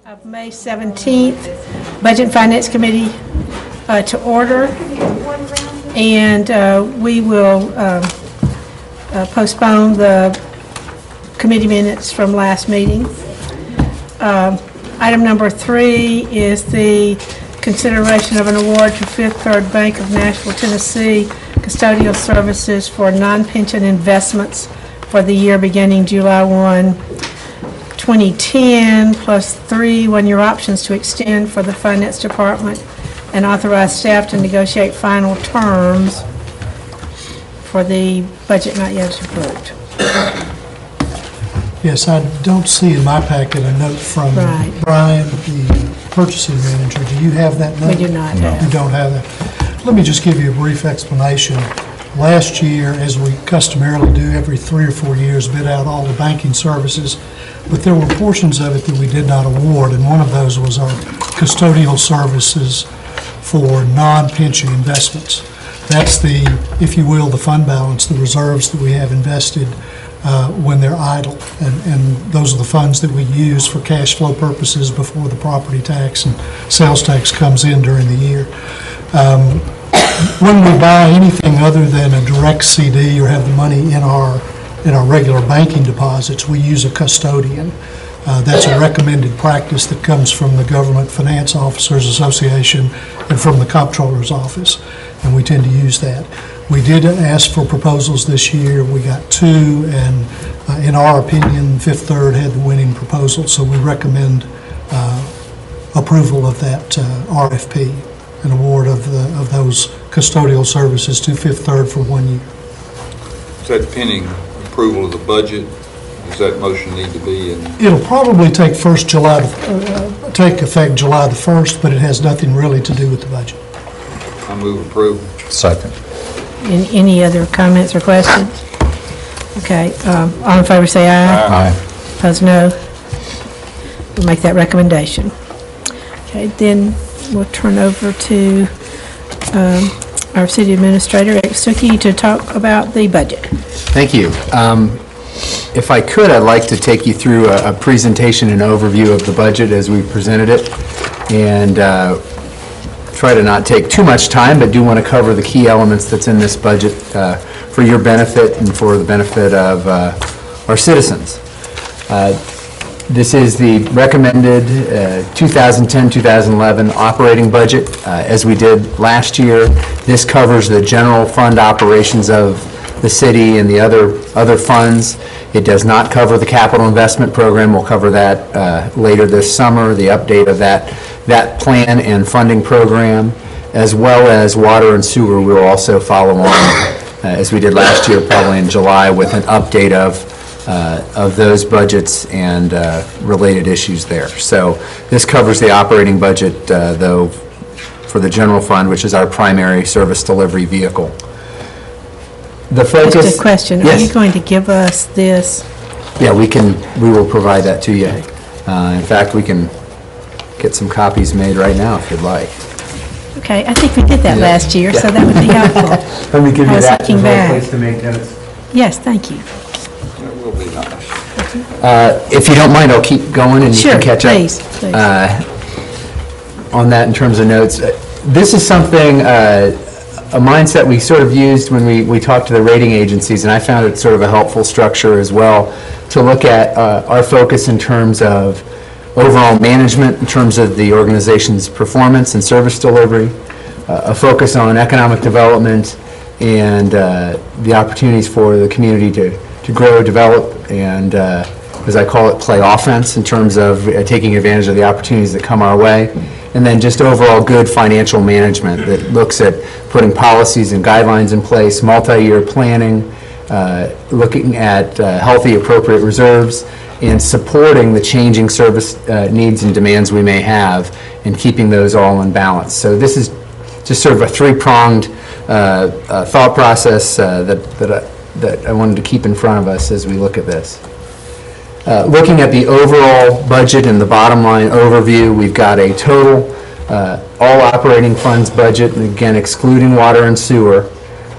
Of May 17th, Budget and Finance Committee to order, and we will postpone the committee minutes from last meeting. Item number 3 is the consideration of an award to Fifth Third Bank of Nashville, Tennessee, custodial services for non-pension investments for the year beginning July 1, 2010, plus 3 one-year options to extend for the Finance Department, and authorize staff to negotiate final terms for the budget not yet approved. Yes, I don't see in my packet a note from Brian, the purchasing manager. Do you have that note? We do not. No. You don't have that. Let me just give you a brief explanation. Last year, as we customarily do every 3 or 4 years, bid out all the banking services, but there were portions of it that we did not award, and one of those was our custodial services for non-pension investments. That's the, if you will, the fund balance, the reserves that we have invested when they're idle, and those are the funds that we use for cash flow purposes before the property tax and sales tax comes in during the year. When we buy anything other than a direct CD or have the money in our regular banking deposits, we use a custodian. That's a recommended practice that comes from the Government Finance Officers Association and from the Comptroller's Office, and we tend to use that. We did ask for proposals this year. We got 2, and in our opinion, Fifth Third had the winning proposal, so we recommend approval of that RFP, an award of those custodial services to Fifth Third for 1 year. Is that pending approval of the budget? Does that motion need to be in? It'll probably take effect July the 1st, but it has nothing really to do with the budget. I move approval. Second. Any other comments or questions? Okay, all in favor say aye. Aye. Opposed, no. We'll make that recommendation. Okay, then we'll turn over to our city administrator, Eric Stuckey, to talk about the budget. Thank you. If I could, I'd like to take you through a presentation and overview of the budget as we presented it, and try to not take too much time, but do want to cover the key elements that's in this budget for your benefit and for the benefit of our citizens. This is the recommended 2010-2011 operating budget. As we did last year, this covers the general fund operations of the city and the other funds. It does not cover the capital investment program. We'll cover that later this summer, the update of that plan and funding program, as well as water and sewer. We'll also follow on, as we did last year, probably in July, with an update of those budgets and related issues there. So this covers the operating budget, though, for the general fund, which is our primary service delivery vehicle. The focus. Just a question. Yes. Are you going to give us this? Yeah, we will provide that to you. In fact, we can get some copies made right now if you'd like. Okay, I think we did that last year, so that would be helpful. Let me give you that. Looking back. Place to make notes. Yes, thank you. That will be nice. If you don't mind, I'll keep going and you can catch up. Please. On that in terms of notes. This is something, a mindset we sort of used when we talked to the rating agencies, and I found it sort of a helpful structure as well to look at our focus in terms of overall management, in terms of the organization's performance and service delivery, a focus on economic development and the opportunities for the community to grow, develop, and as I call it, play offense in terms of taking advantage of the opportunities that come our way. And then just overall good financial management that looks at putting policies and guidelines in place, multi-year planning, looking at healthy, appropriate reserves, and supporting the changing service needs and demands we may have, and keeping those all in balance. So this is just sort of a three-pronged thought process that I wanted to keep in front of us as we look at this. Looking at the overall budget and the bottom line overview, we've got a total all operating funds budget, and again excluding water and sewer,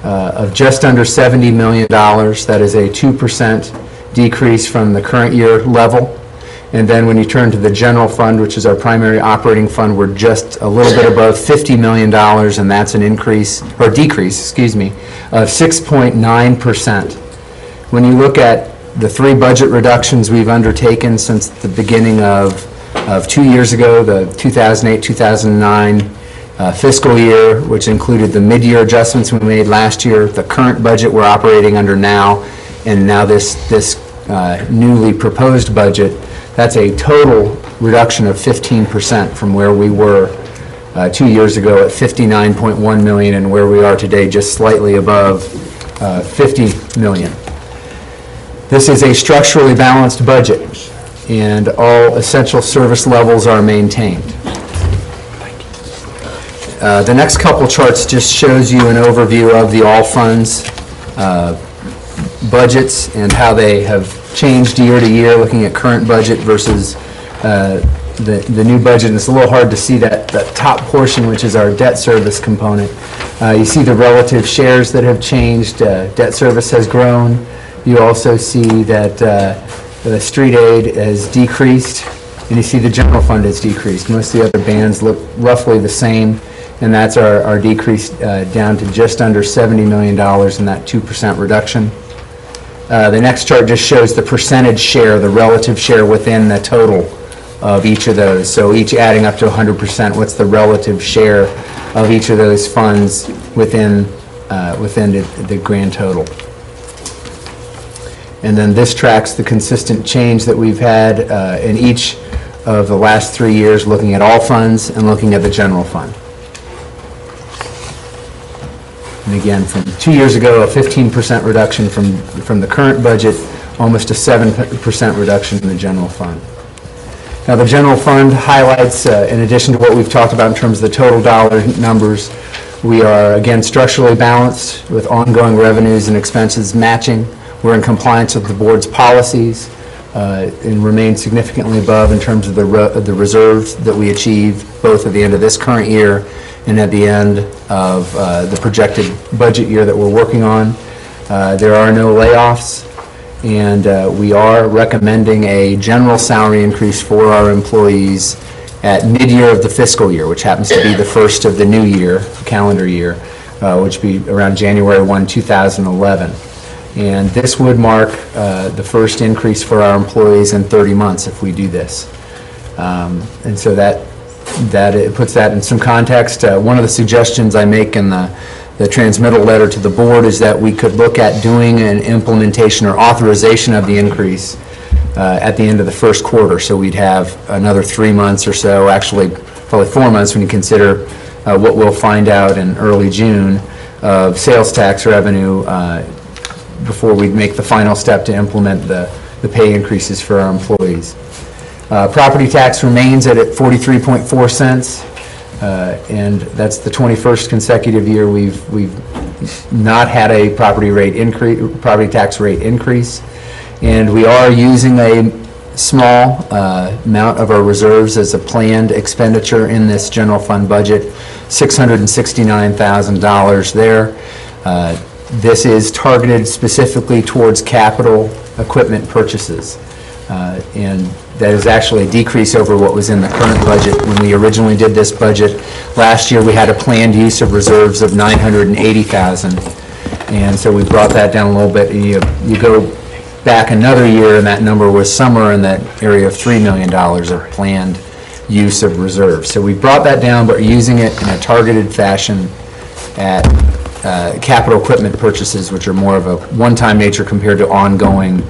of just under $70 million. That is a 2% decrease from the current year level. And then when you turn to the general fund, which is our primary operating fund, we're just a little bit above $50 million, and that's an increase, or decrease, excuse me, of 6.9%. When you look at the 3 budget reductions we've undertaken since the beginning of 2 years ago, the 2008-2009 fiscal year, which included the mid-year adjustments we made last year, the current budget we're operating under now, and now this newly proposed budget, that's a total reduction of 15% from where we were 2 years ago at $59.1 million and where we are today just slightly above $50 million. This is a structurally balanced budget, and all essential service levels are maintained. The next couple charts just shows you an overview of the all funds budgets and how they have changed year to year, looking at current budget versus the new budget. And it's a little hard to see that top portion, which is our debt service component. You see the relative shares that have changed. Debt service has grown. You also see that the street aid has decreased, and you see the general fund has decreased. Most of the other bands look roughly the same, and that's our decrease down to just under $70 million in that 2% reduction. The next chart just shows the percentage share, the relative share within the total of each of those. So each adding up to 100%, what's the relative share of each of those funds within the grand total. And then this tracks the consistent change that we've had in each of the last 3 years, looking at all funds and looking at the general fund. And again, from 2 years ago, a 15% reduction from the current budget, almost a 7% reduction in the general fund. Now, the general fund highlights, in addition to what we've talked about in terms of the total dollar numbers, we are, again, structurally balanced with ongoing revenues and expenses matching. We're in compliance with the board's policies and remain significantly above in terms of the reserves that we achieve, both at the end of this current year and at the end of the projected budget year that we're working on. There are no layoffs, and we are recommending a general salary increase for our employees at mid-year of the fiscal year, which happens to be the first of the new year, calendar year, which would be around January 1, 2011. And this would mark the first increase for our employees in 30 months if we do this. And so that it puts that in some context. One of the suggestions I make in the transmittal letter to the board is that we could look at doing an implementation or authorization of the increase at the end of the first quarter. So we'd have another 3 months or so, actually probably 4 months when you consider what we'll find out in early June of sales tax revenue before we make the final step to implement the pay increases for our employees. Property tax remains at 43.4 cents, and that's the 21st consecutive year we've not had a property tax rate increase, and we are using a small amount of our reserves as a planned expenditure in this general fund budget, $669,000 there. This is targeted specifically towards capital equipment purchases, and that is actually a decrease over what was in the current budget. When we originally did this budget last year, we had a planned use of reserves of $980,000, and so we brought that down a little bit. You go back another year, and that number was somewhere in that area of $3 million of planned use of reserves. So we brought that down, but using it in a targeted fashion at capital equipment purchases, which are more of a one-time nature compared to ongoing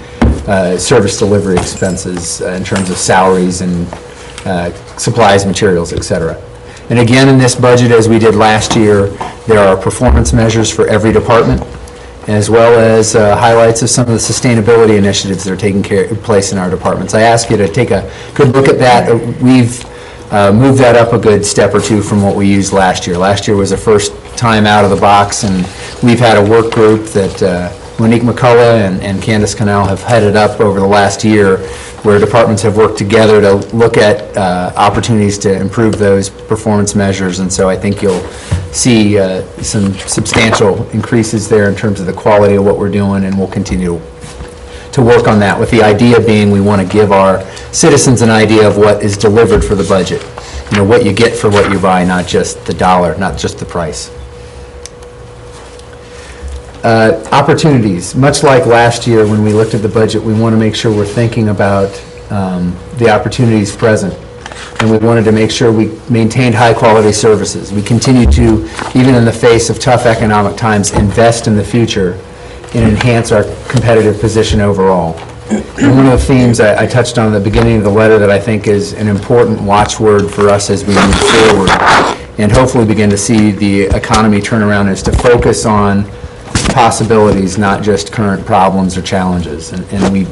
service delivery expenses in terms of salaries and supplies, materials, etc. And again, in this budget, as we did last year, there are performance measures for every department, as well as highlights of some of the sustainability initiatives that are taking place in our departments. I ask you to take a good look at that. We've moved that up a good step or two from what we used last year. Last year was the first time out of the box, and we've had a work group that Monique McCullough and Candace Cannell have headed up over the last year, where departments have worked together to look at opportunities to improve those performance measures. And so I think you'll see some substantial increases there in terms of the quality of what we're doing, and we'll continue to work on that, with the idea being we want to give our citizens an idea of what is delivered for the budget. You know, what you get for what you buy, not just the dollar, not just the price. Opportunities. Much like last year when we looked at the budget, we want to make sure we're thinking about the opportunities present. And we wanted to make sure we maintained high-quality services. We continue to, even in the face of tough economic times, invest in the future and enhance our competitive position overall. And one of the themes I touched on at the beginning of the letter that I think is an important watchword for us as we move forward and hopefully begin to see the economy turn around is to focus on possibilities, not just current problems or challenges. And we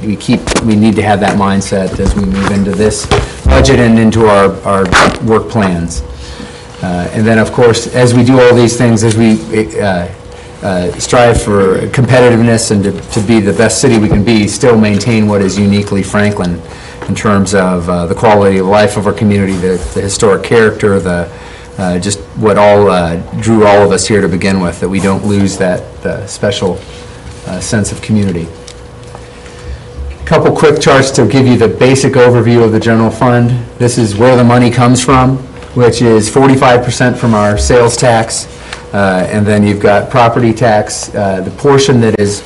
need to have that mindset as we move into this budget and into our work plans. And then, of course, as we do all these things, as we strive for competitiveness and to be the best city we can be, still maintain what is uniquely Franklin in terms of the quality of life of our community, the historic character, just what all drew all of us here to begin with, that we don't lose that special sense of community. A couple quick charts to give you the basic overview of the general fund. This is where the money comes from, which is 45% from our sales tax, and then you've got property tax, the portion that is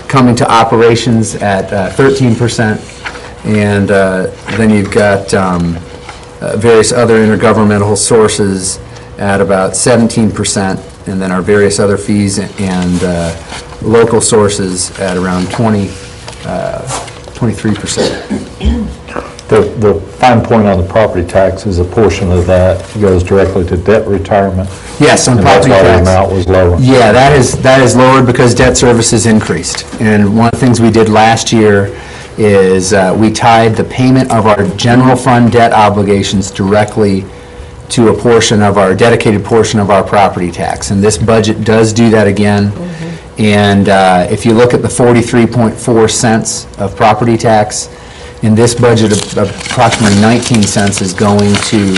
coming to operations at 13%, and then you've got various other intergovernmental sources at about 17%, and then our various other fees and local sources at around 23%. The fine point on the property tax is a portion of that goes directly to debt retirement. Yes, on property tax. And that's why the amount was lower. Yeah, that is lowered because debt service has increased. And one of the things we did last year is we tied the payment of our general fund debt obligations directly to a portion of our, dedicated portion of our property tax. And this budget does do that again. And if you look at the 43.4 cents of property tax, in this budget, approximately 19 cents is going to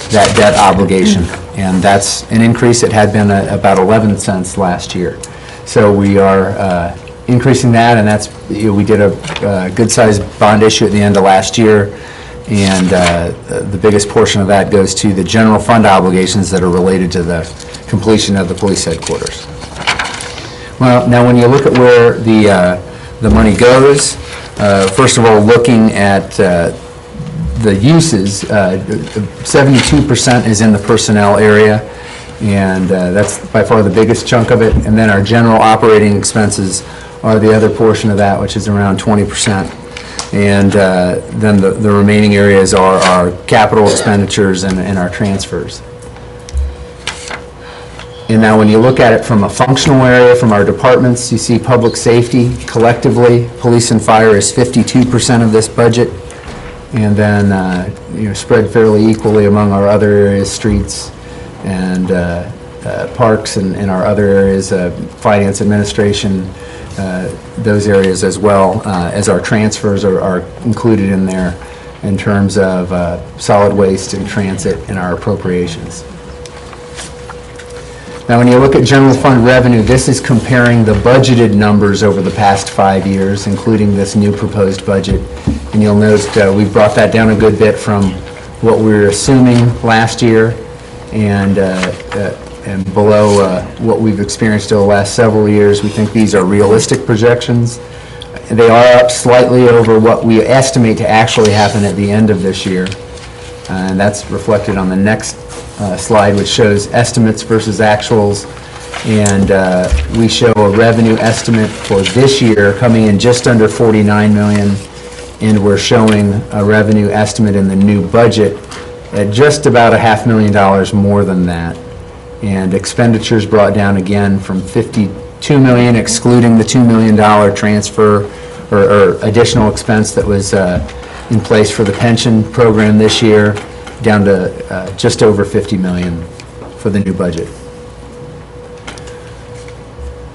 that debt obligation. And that's an increase. It had been about 11 cents last year. So we are increasing that, and that's, we did a good-sized bond issue at the end of last year, and the biggest portion of that goes to the general fund obligations that are related to the completion of the police headquarters. Well, now when you look at where the money goes, first of all, looking at the uses, 72% is in the personnel area, and that's by far the biggest chunk of it. And then our general operating expenses are the other portion of that, which is around 20%. And then the remaining areas are our capital expenditures and our transfers. And now when you look at it from a functional area, from our departments, you see public safety collectively, police and fire is 52% of this budget. And then spread fairly equally among our other areas, streets and parks and our other areas, finance administration, those areas as well, as our transfers are included in there in terms of solid waste and transit and our appropriations. Now, when you look at general fund revenue, this is comparing the budgeted numbers over the past 5 years, including this new proposed budget. And you'll note we've brought that down a good bit from what we were assuming last year and below what we've experienced over the last several years. We think these are realistic projections. They are up slightly over what we estimate to actually happen at the end of this year. And that's reflected on the next slide, which shows estimates versus actuals. And we show a revenue estimate for this year coming in just under $49 million. And we're showing a revenue estimate in the new budget at just about $500,000 more than that. And expenditures brought down again from $52 million, excluding the $2 million transfer or additional expense that was in place for the pension program this year, down to just over $50 million for the new budget.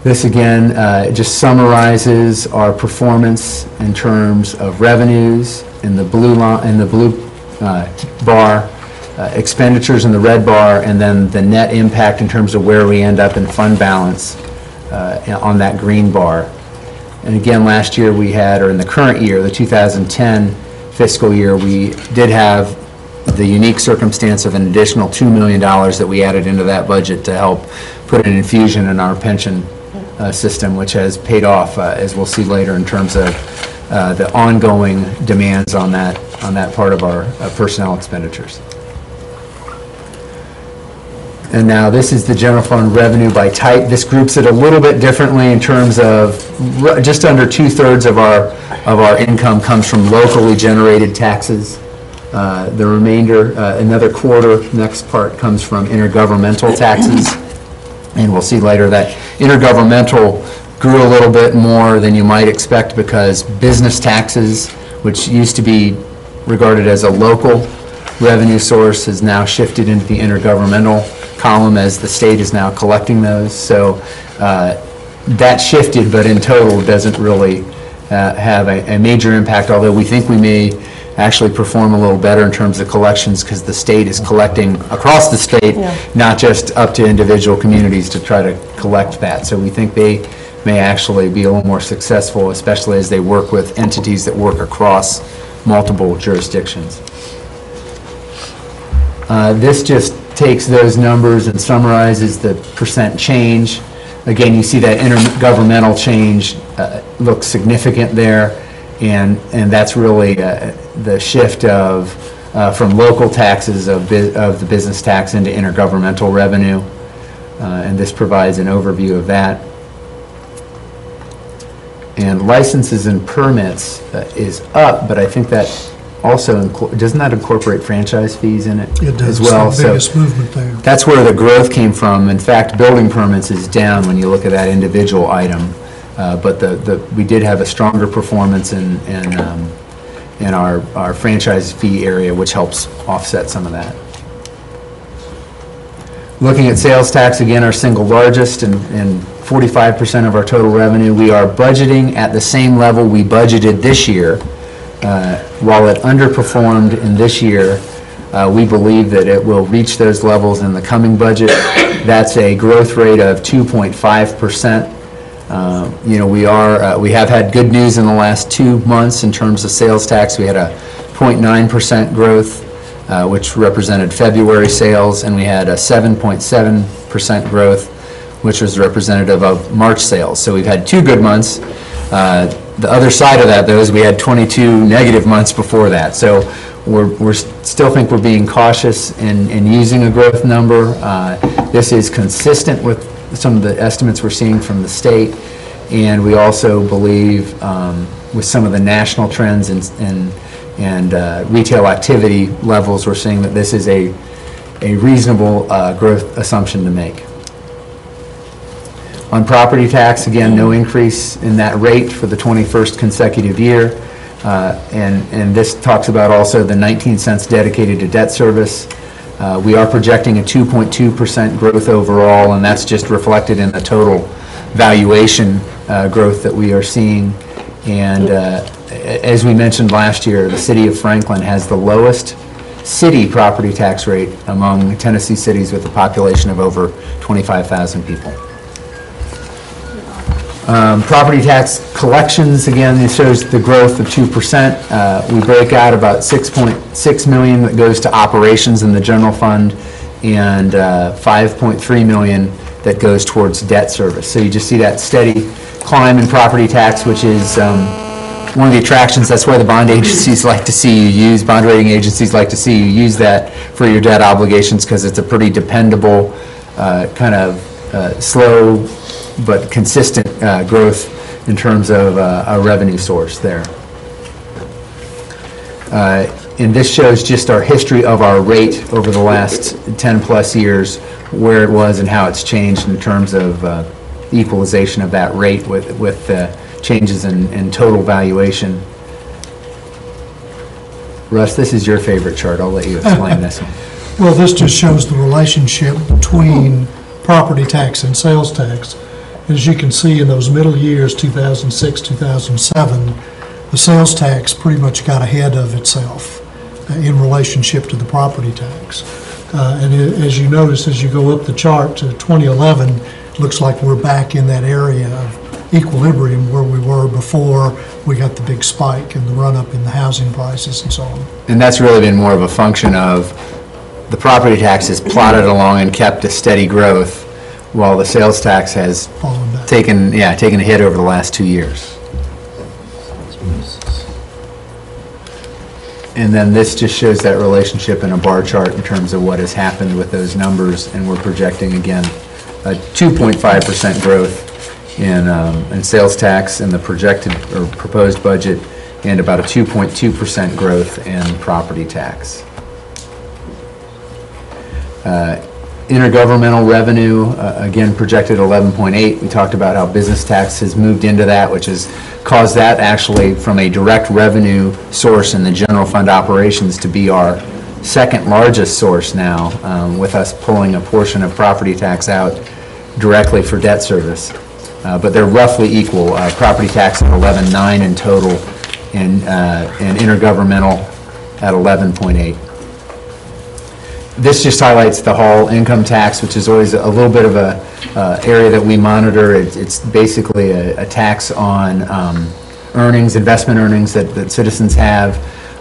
This again just summarizes our performance in terms of revenues in the blue bar, expenditures in the red bar, and then the net impact in terms of where we end up in fund balance on that green bar. And again, last year we had, or in the current year, the 2010 fiscal year, we did have the unique circumstance of an additional $2 million that we added into that budget to help put an infusion in our pension system, which has paid off, as we'll see later, in terms of the ongoing demands on that part of our personnel expenditures. And now this is the general fund revenue by type. This groups it a little bit differently in terms of just under 2/3 of our income comes from locally generated taxes. The remainder, another quarter, next part, comes from intergovernmental taxes. And we'll see later that intergovernmental grew a little bit more than you might expect because business taxes, which used to be regarded as a local revenue source, has now shifted into the intergovernmental column as the state is now collecting those. So that shifted, but in total doesn't really have a major impact, although we think we may actually perform a little better in terms of collections because the state is collecting across the state, not just up to individual communities to try to collect that. So we think they may actually be a little more successful, especially as they work with entities that work across multiple jurisdictions. This just takes those numbers and summarizes the percent change. Again, you see that intergovernmental change looks significant there, and that's really the shift of from local taxes of the business tax into intergovernmental revenue, and this provides an overview of that. And licenses and permits is up, but I think that also doesn't that incorporate franchise fees in it as well? It's the biggest movement there. That's where the growth came from. In fact, building permits is down when you look at that individual item, but we did have a stronger performance in our franchise fee area, which helps offset some of that. Looking at sales tax, again, our single largest and 45% of our total revenue. We are budgeting at the same level we budgeted this year. While it underperformed in this year, we believe that it will reach those levels in the coming budget. That's a growth rate of 2.5%. We have had good news in the last 2 months in terms of sales tax. We had a 0.9% growth, which represented February sales, and we had a 7.7% growth, which was representative of March sales. So we've had 2 good months. The other side of that, though, is we had 22 negative months before that. So we still think we're being cautious in using a growth number. This is consistent with some of the estimates we're seeing from the state, and we also believe with some of the national trends and retail activity levels, we're seeing that this is a reasonable growth assumption to make. On property tax, again, no increase in that rate for the 21st consecutive year. And this talks about also the 19 cents dedicated to debt service. We are projecting a 2.2% growth overall, and that's just reflected in the total valuation growth that we are seeing. And as we mentioned last year, the city of Franklin has the lowest city property tax rate among Tennessee cities with a population of over 25,000 people. Property tax collections, again, it shows the growth of 2%. We break out about $6.6 million that goes to operations in the general fund and $5.3 million that goes towards debt service. So you just see that steady climb in property tax, which is one of the attractions. That's why the bond agencies like to see you use, bond rating agencies like to see you use that for your debt obligations because it's a pretty dependable, kind of slow but consistent growth in terms of a revenue source there. And this shows just our history of our rate over the last 10 plus years, where it was and how it's changed in terms of equalization of that rate with changes in total valuation. Russ, this is your favorite chart. I'll let you explain this one. Well, this just shows the relationship between property tax and sales tax. As you can see in those middle years, 2006, 2007, the sales tax pretty much got ahead of itself in relationship to the property tax. And as you notice, as you go up the chart to 2011, it looks like we're back in that area of equilibrium where we were before we got the big spike and the run-up in the housing prices and so on. And that's really been more of a function of the property tax has plodded along and kept a steady growth, while the sales tax has Falling back. taken a hit over the last 2 years. And then this just shows that relationship in a bar chart in terms of what has happened with those numbers, and we're projecting, again, a 2.5% growth in sales tax in the projected or proposed budget, and about a 2.2% growth in property tax. Intergovernmental revenue, again, projected 11.8. We talked about how business tax has moved into that, which has caused that actually from a direct revenue source in the general fund operations to be our second largest source now, with us pulling a portion of property tax out directly for debt service. But they're roughly equal, property tax at 11.9 in total, and intergovernmental at 11.8. This just highlights the Hall income tax, which is always a little bit of a area that we monitor. It's basically a tax on earnings, investment earnings that citizens have.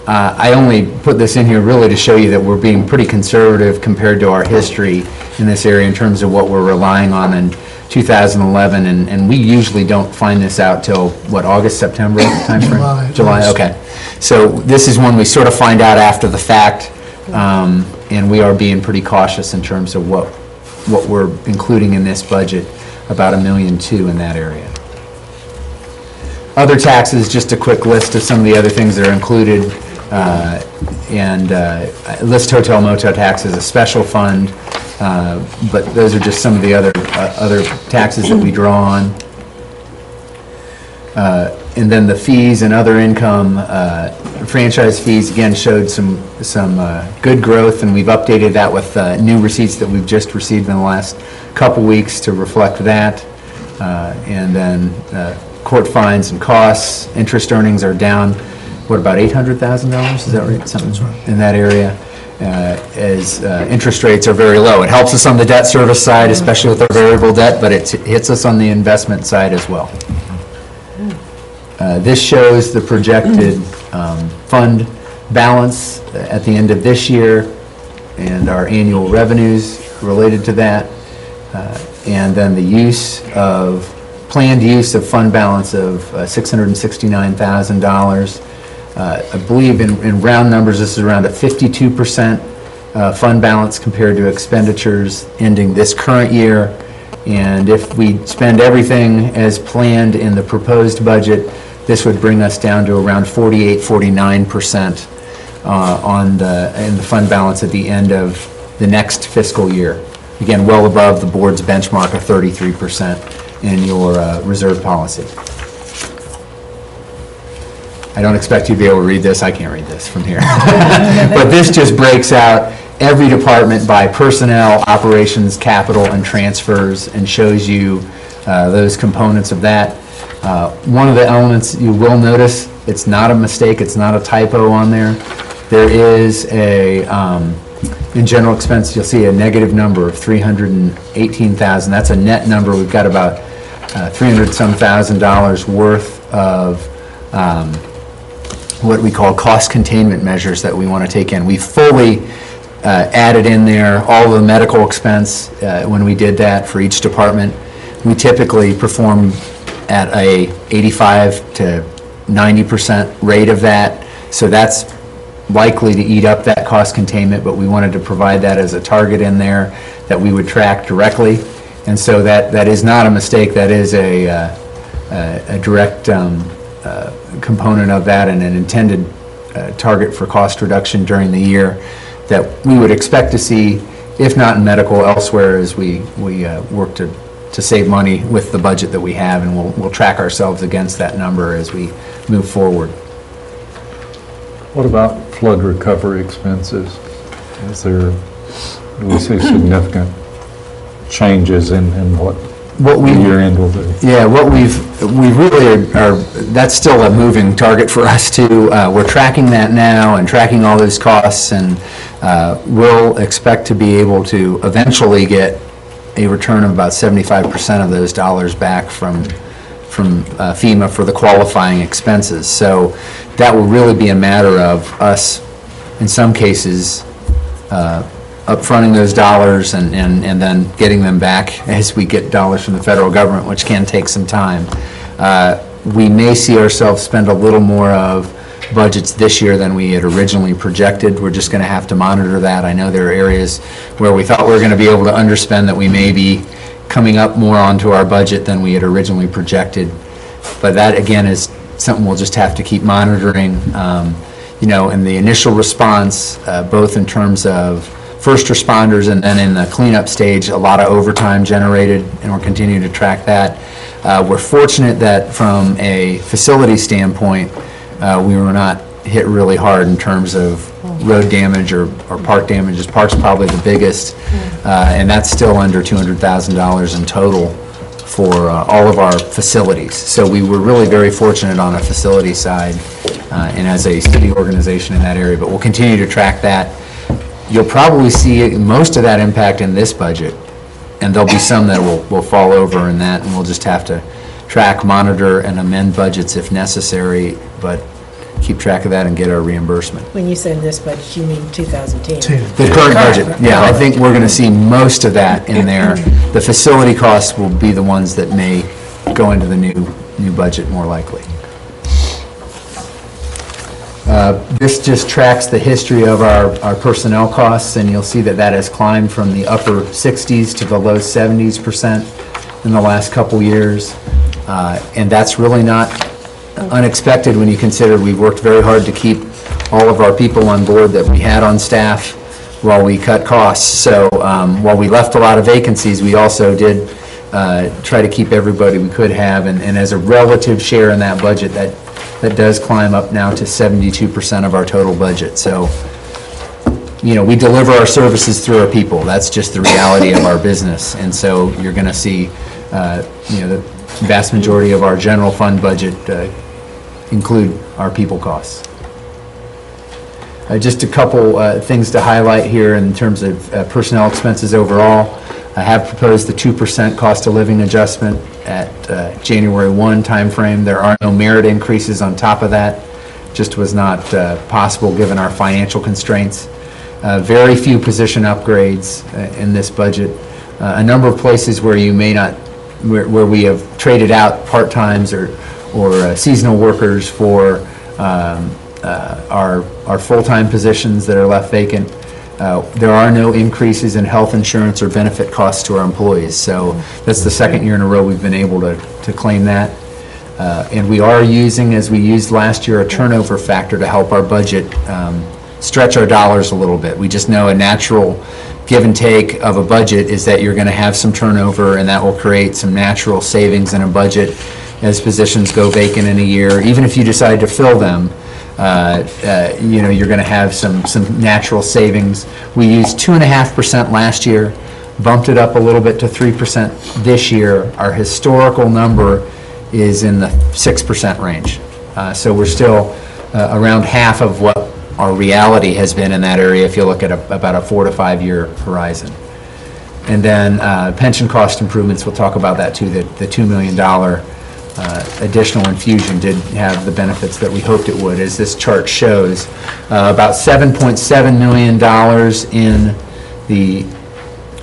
I only put this in here really to show you that we're being pretty conservative compared to our history in this area in terms of what we're relying on in 2011, and we usually don't find this out till, what, August, September timeframe? July, okay. So this is when we sort of find out after the fact, and we are being pretty cautious in terms of what we're including in this budget, about $1.2 million in that area. Other taxes, just a quick list of some of the other things that are included, and list hotel motel tax as a special fund, but those are just some of the other taxes that we draw on. And then the fees and other income, franchise fees, again, showed some good growth, and we've updated that with new receipts that we've just received in the last couple weeks to reflect that. And then court fines and costs, interest earnings are down, what, about $800,000? Is that right? Something in that area, as interest rates are very low. It helps us on the debt service side, especially with our variable debt, but it hits us on the investment side as well. This shows the projected fund balance at the end of this year and our annual revenues related to that, and then the planned use of fund balance of $669,000. I believe in round numbers this is around a 52% fund balance compared to expenditures ending this current year, and if we spend everything as planned in the proposed budget, this would bring us down to around 49% in the fund balance at the end of the next fiscal year. Again, well above the board's benchmark of 33% in your reserve policy. I don't expect you to be able to read this. I can't read this from here. But this just breaks out every department by personnel, operations, capital, and transfers, and shows you those components of that. One of the elements you will notice, it's not a mistake, it's not a typo on there. There is in general expense, you'll see a negative number of $318,000. That's a net number. We've got about $300-some thousand worth of what we call cost containment measures that we want to take in. We fully added in there all the medical expense when we did that for each department. We typically perform at a 85 to 90% rate of that, so that's likely to eat up that cost containment, but we wanted to provide that as a target in there that we would track directly, and so that is not a mistake. That is a direct component of that and an intended target for cost reduction during the year that we would expect to see, if not in medical, elsewhere as we work to save money with the budget that we have, and we'll track ourselves against that number as we move forward. What about flood recovery expenses? Do we see significant changes in what the year end will be? Yeah, what we really are, that's still a moving target for us too. We're tracking that now and tracking all those costs, and we'll expect to be able to eventually get a return of about 75% of those dollars back from FEMA for the qualifying expenses. So that will really be a matter of us, in some cases, upfronting those dollars and then getting them back as we get dollars from the federal government, which can take some time. We may see ourselves spend a little more of budgets this year than we had originally projected. We're just going to have to monitor that. I know there are areas where we thought we were going to be able to underspend that we may be coming up more onto our budget than we had originally projected. But that, again, is something we'll just have to keep monitoring. You know, in the initial response, both in terms of first responders and then in the cleanup stage, a lot of overtime generated, and we're continuing to track that. We're fortunate that from a facility standpoint, we were not hit really hard in terms of road damage or park damages. Park's probably the biggest, and that's still under $200,000 in total for all of our facilities. So we were really very fortunate on a facility side and as a city organization in that area, but we'll continue to track that. You'll probably see most of that impact in this budget, and there'll be some that will fall over in that, and we'll just have to track, monitor, and amend budgets if necessary, but keep track of that and get our reimbursement. When you say this budget, you mean 2010? The current budget, yeah, I think we're going to see most of that in there. The facility costs will be the ones that may go into the new budget more likely. This just tracks the history of our personnel costs, and you'll see that that has climbed from the upper 60s to the low 70% in the last couple years. And that's really not unexpected when you consider we've worked very hard to keep all of our people on board that we had on staff while we cut costs. So while we left a lot of vacancies, we also did try to keep everybody we could have, and as a relative share in that budget, that does climb up now to 72% of our total budget. So, you know, we deliver our services through our people. That's just the reality of our business. And so you're going to see, you know, the vast majority of our general fund budget include our people costs. Just a couple things to highlight here in terms of personnel expenses overall. I have proposed the 2% cost of living adjustment at January 1 timeframe. There are no merit increases on top of that. Just was not possible given our financial constraints. Very few position upgrades in this budget. A number of places where you may not, where we have traded out part-times or seasonal workers for our full-time positions that are left vacant. There are no increases in health insurance or benefit costs to our employees. So that's the second year in a row we've been able to claim that. And we are using, as we used last year, a turnover factor to help our budget stretch our dollars a little bit. We just know a natural give and take of a budget is that you're going to have some turnover, and that will create some natural savings in a budget as positions go vacant in a year. Even if you decide to fill them, you know, you're going to have some natural savings. We used 2.5% last year, bumped it up a little bit to 3% this year. Our historical number is in the 6% range. So we're still around half of what our reality has been in that area if you look at about a 4 to 5 year horizon. And then pension cost improvements, we'll talk about that too. The $2 million additional infusion did have the benefits that we hoped it would, as this chart shows. About $7.7 million in the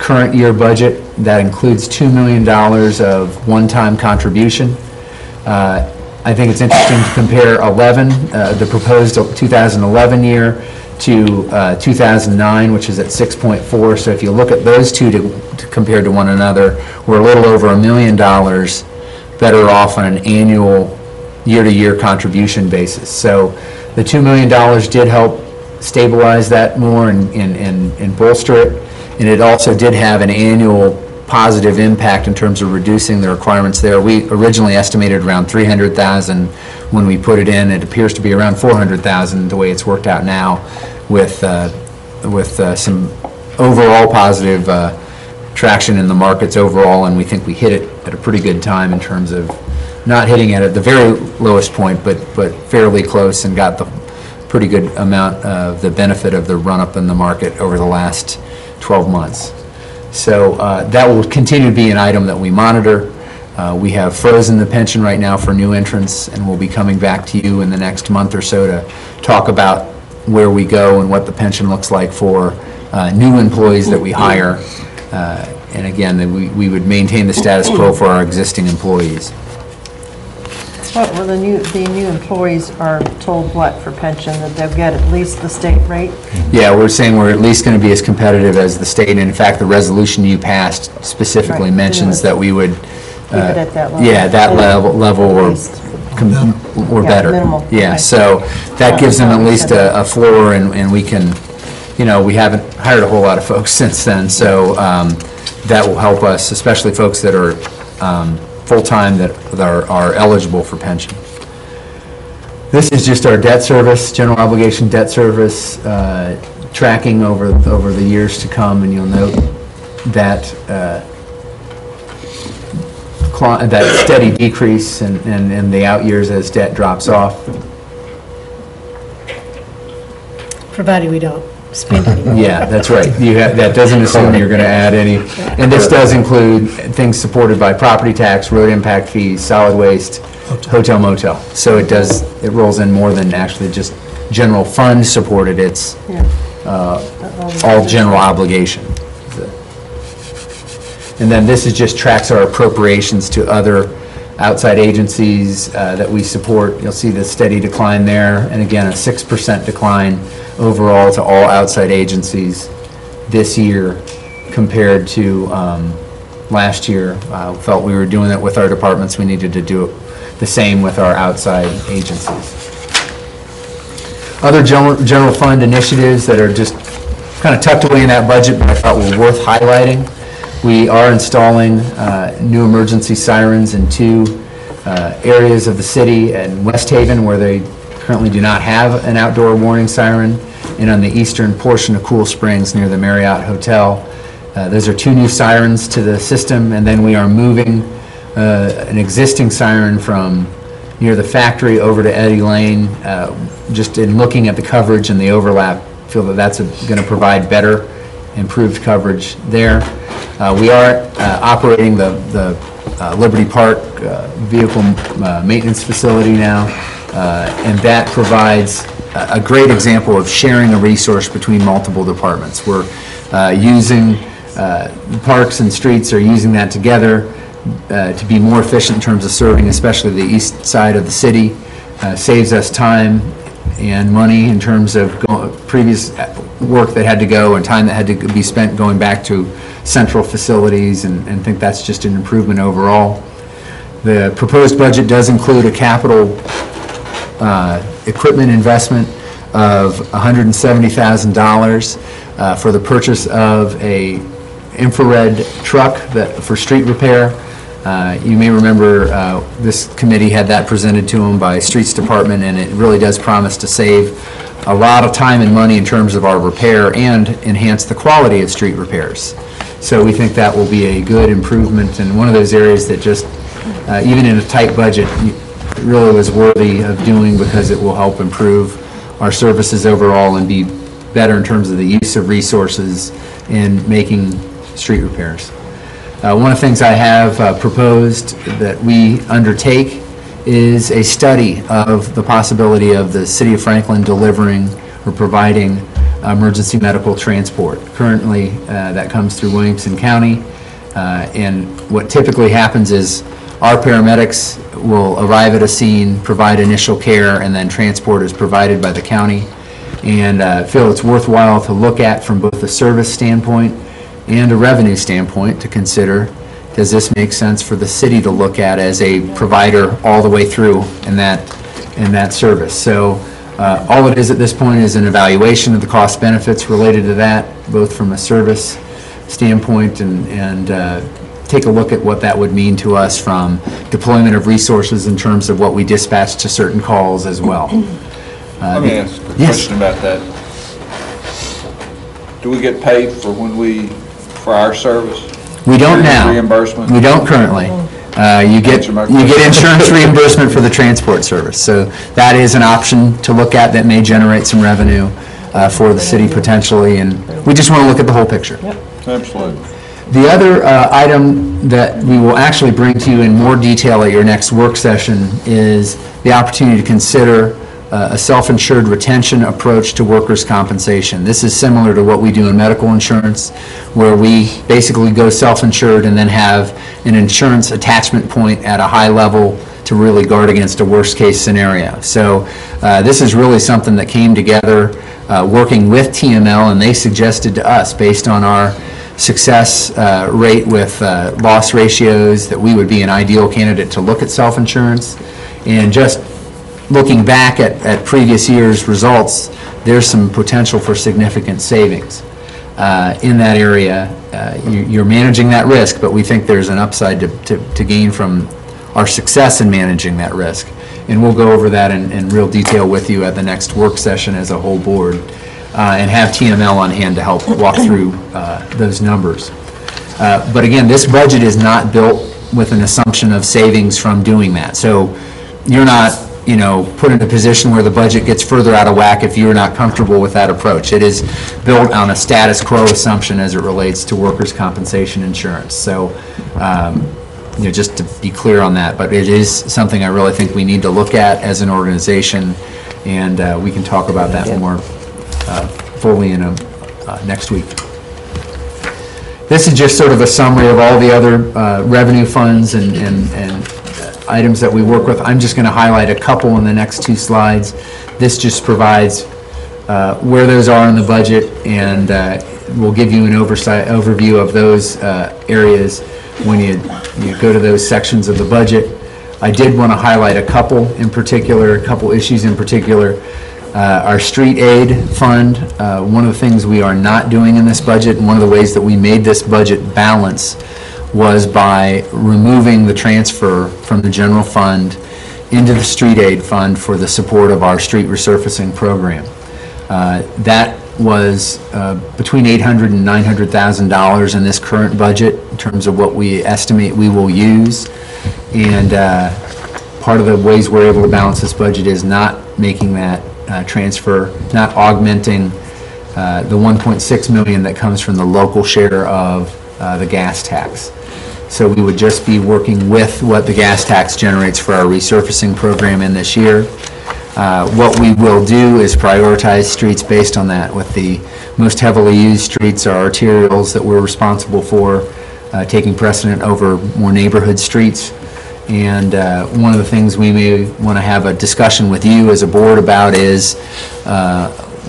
current year budget. That includes $2 million of one-time contribution. I think it's interesting to compare the proposed 2011 year to 2009, which is at 6.4. So if you look at those two to compare to one another, we're a little over $1 million better off on an annual year-to-year contribution basis. So the $2 million did help stabilize that more and bolster it, and it also did have an annual positive impact in terms of reducing the requirements there. We originally estimated around $300,000 when we put it in. It appears to be around $400,000 the way it's worked out now, with some overall positive traction in the markets overall, and we think we hit it at a pretty good time in terms of not hitting it at the very lowest point, but fairly close, and got the pretty good amount of the benefit of the run-up in the market over the last 12 months. So that will continue to be an item that we monitor. We have frozen the pension right now for new entrants, and we'll be coming back to you in the next month or so to talk about where we go and what the pension looks like for new employees that we hire. And again, that we would maintain the status quo for our existing employees. Well, the new employees are told what for pension, that they'll get at least the state rate? Yeah, we're saying we're at least going to be as competitive as the state, and in fact, the resolution you passed specifically Right. mentions that we would... Keep it at that level. Yeah, that level or Yeah, better. minimal. Yeah, Okay. so that gives them at least a floor, and we can, we haven't hired a whole lot of folks since then, so that will help us, especially folks that are full-time that are eligible for pension. This is just our debt service, general obligation debt service, tracking over the years to come, and you'll note that that steady decrease in the out years as debt drops off. Provided we don't spend any more. Yeah, that's right. That doesn't assume you're going to add any. And this does include things supported by property tax, road impact fees, solid waste, hotel motel. So it rolls in more than actually just general fund supported. It's all general obligation. And then this just tracks our appropriations to other outside agencies that we support. You'll see the steady decline there, and again, a 6% decline overall to all outside agencies this year compared to last year. Felt we were doing it with our departments, we needed to do the same with our outside agencies. Other general fund initiatives that are just kind of tucked away in that budget, but I thought were worth highlighting. We are installing new emergency sirens in 2 areas of the city, in West Haven, where they currently do not have an outdoor warning siren, and on the eastern portion of Cool Springs near the Marriott Hotel. Those are 2 new sirens to the system, and then we are moving an existing siren from near the factory over to Eddy Lane. Just in looking at the coverage and the overlap, feel that that's going to provide better, improved coverage there. We are operating the Liberty Park vehicle maintenance facility now, and that provides a great example of sharing a resource between multiple departments. We're using, parks and streets are using that together to be more efficient in terms of serving, especially the east side of the city. Saves us time and money in terms of previous work that had to go and time that had to be spent going back to central facilities, and think that's just an improvement overall. The proposed budget does include a capital equipment investment of $170,000 for the purchase of a infrared truck for street repair. You may remember this committee had that presented to them by Streets Department, and it really does promise to save a lot of time and money in terms of our repair and enhance the quality of street repairs. So we think that will be a good improvement, and one of those areas that just, even in a tight budget, really was worthy of doing, because it will help improve our services overall and be better in terms of the use of resources in making street repairs. One of the things I have proposed that we undertake is a study of the possibility of the City of Franklin delivering or providing emergency medical transport. Currently, that comes through Williamson County, and what typically happens is our paramedics will arrive at a scene, provide initial care, and then transport is provided by the county, and feel it's worthwhile to look at from both a service standpoint and a revenue standpoint to consider, does this make sense for the city to look at as a provider all the way through in that service? So all it is at this point is an evaluation of the cost benefits related to that, both from a service standpoint and take a look at what that would mean to us from deployment of resources in terms of what we dispatch to certain calls as well. Let me ask a Yes. question about that. Do we get paid for our service? We don't now. Reimbursement? We don't currently. You get insurance reimbursement for the transport service. So that is an option to look at that may generate some revenue for the city potentially, and we just want to look at the whole picture. Absolutely. The other item that we will actually bring to you in more detail at your next work session is the opportunity to consider a self-insured retention approach to workers' compensation. This is similar to what we do in medical insurance, where we basically go self-insured and then have an insurance attachment point at a high level to really guard against a worst-case scenario. So this is really something that came together working with TML, and they suggested to us, based on our success rate with loss ratios, that we would be an ideal candidate to look at self-insurance. And just looking back at previous years' results, there's some potential for significant savings in that area. You're managing that risk, but we think there's an upside to gain from our success in managing that risk. And we'll go over that in real detail with you at the next work session as a whole board, and have TML on hand to help walk through those numbers. But again, this budget is not built with an assumption of savings from doing that. So you're not, put in a position where the budget gets further out of whack if you're not comfortable with that approach. It is built on a status quo assumption as it relates to workers' compensation insurance. So, just to be clear on that, but it is something I really think we need to look at as an organization, and we can talk about that more fully in next week. This is just sort of a summary of all the other revenue funds and items that we work with. I'm just going to highlight a couple in the next two slides. This just provides where those are in the budget, and we'll give you an overview of those areas when you go to those sections of the budget. I did want to highlight a couple in particular, a couple issues in particular. Our street aid fund, one of the things we are not doing in this budget, and one of the ways that we made this budget balance, was by removing the transfer from the general fund into the street aid fund for the support of our street resurfacing program. That was between $800,000 and $900,000 in this current budget in terms of what we estimate we will use. And part of the ways we're able to balance this budget is not making that transfer, not augmenting the $1.6 million that comes from the local share of the gas tax. So we would just be working with what the gas tax generates for our resurfacing program in this year. What we will do is prioritize streets based on that, with the most heavily used streets are arterials that we're responsible for, taking precedent over more neighborhood streets. And one of the things we may want to have a discussion with you as a board about is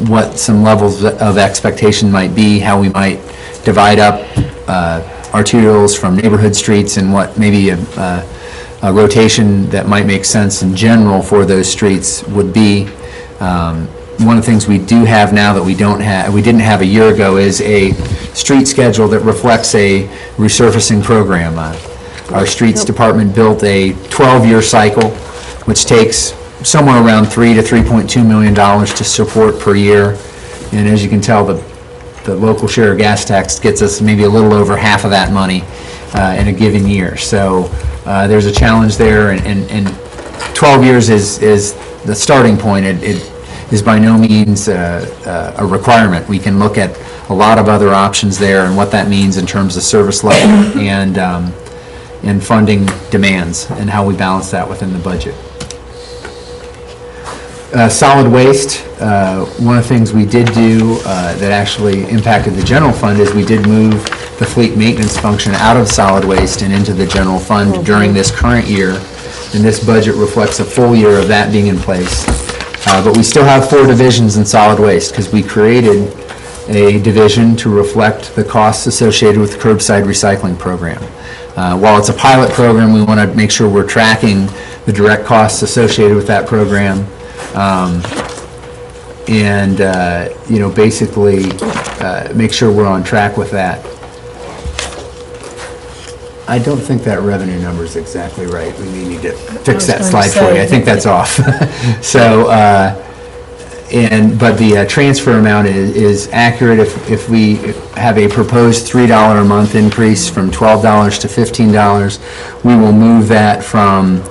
what some levels of expectation might be, how we might divide up arterials from neighborhood streets, and what maybe a rotation that might make sense in general for those streets would be. One of the things we do have now that we didn't have a year ago is a street schedule that reflects a resurfacing program. Our streets department built a 12-year cycle, which takes somewhere around $3 to $3.2 million to support per year. And as you can tell, the local share of gas tax gets us maybe a little over half of that money in a given year. So there's a challenge there, and 12 years is the starting point. It is by no means a requirement. We can look at a lot of other options there and what that means in terms of service level and funding demands, and how we balance that within the budget. Solid waste, one of the things we did do that actually impacted the general fund is we did move the fleet maintenance function out of solid waste and into the general fund during this current year, and this budget reflects a full year of that being in place. But we still have 4 divisions in solid waste, because we created a division to reflect the costs associated with the curbside recycling program. While it's a pilot program, we want to make sure we're tracking the direct costs associated with that program. Basically make sure we're on track with that. I don't think that revenue number is exactly right. We may need to fix that slide for you. I think that's off. So, but the transfer amount is accurate. If we have a proposed $3 a month increase from $12 to $15, we will move that from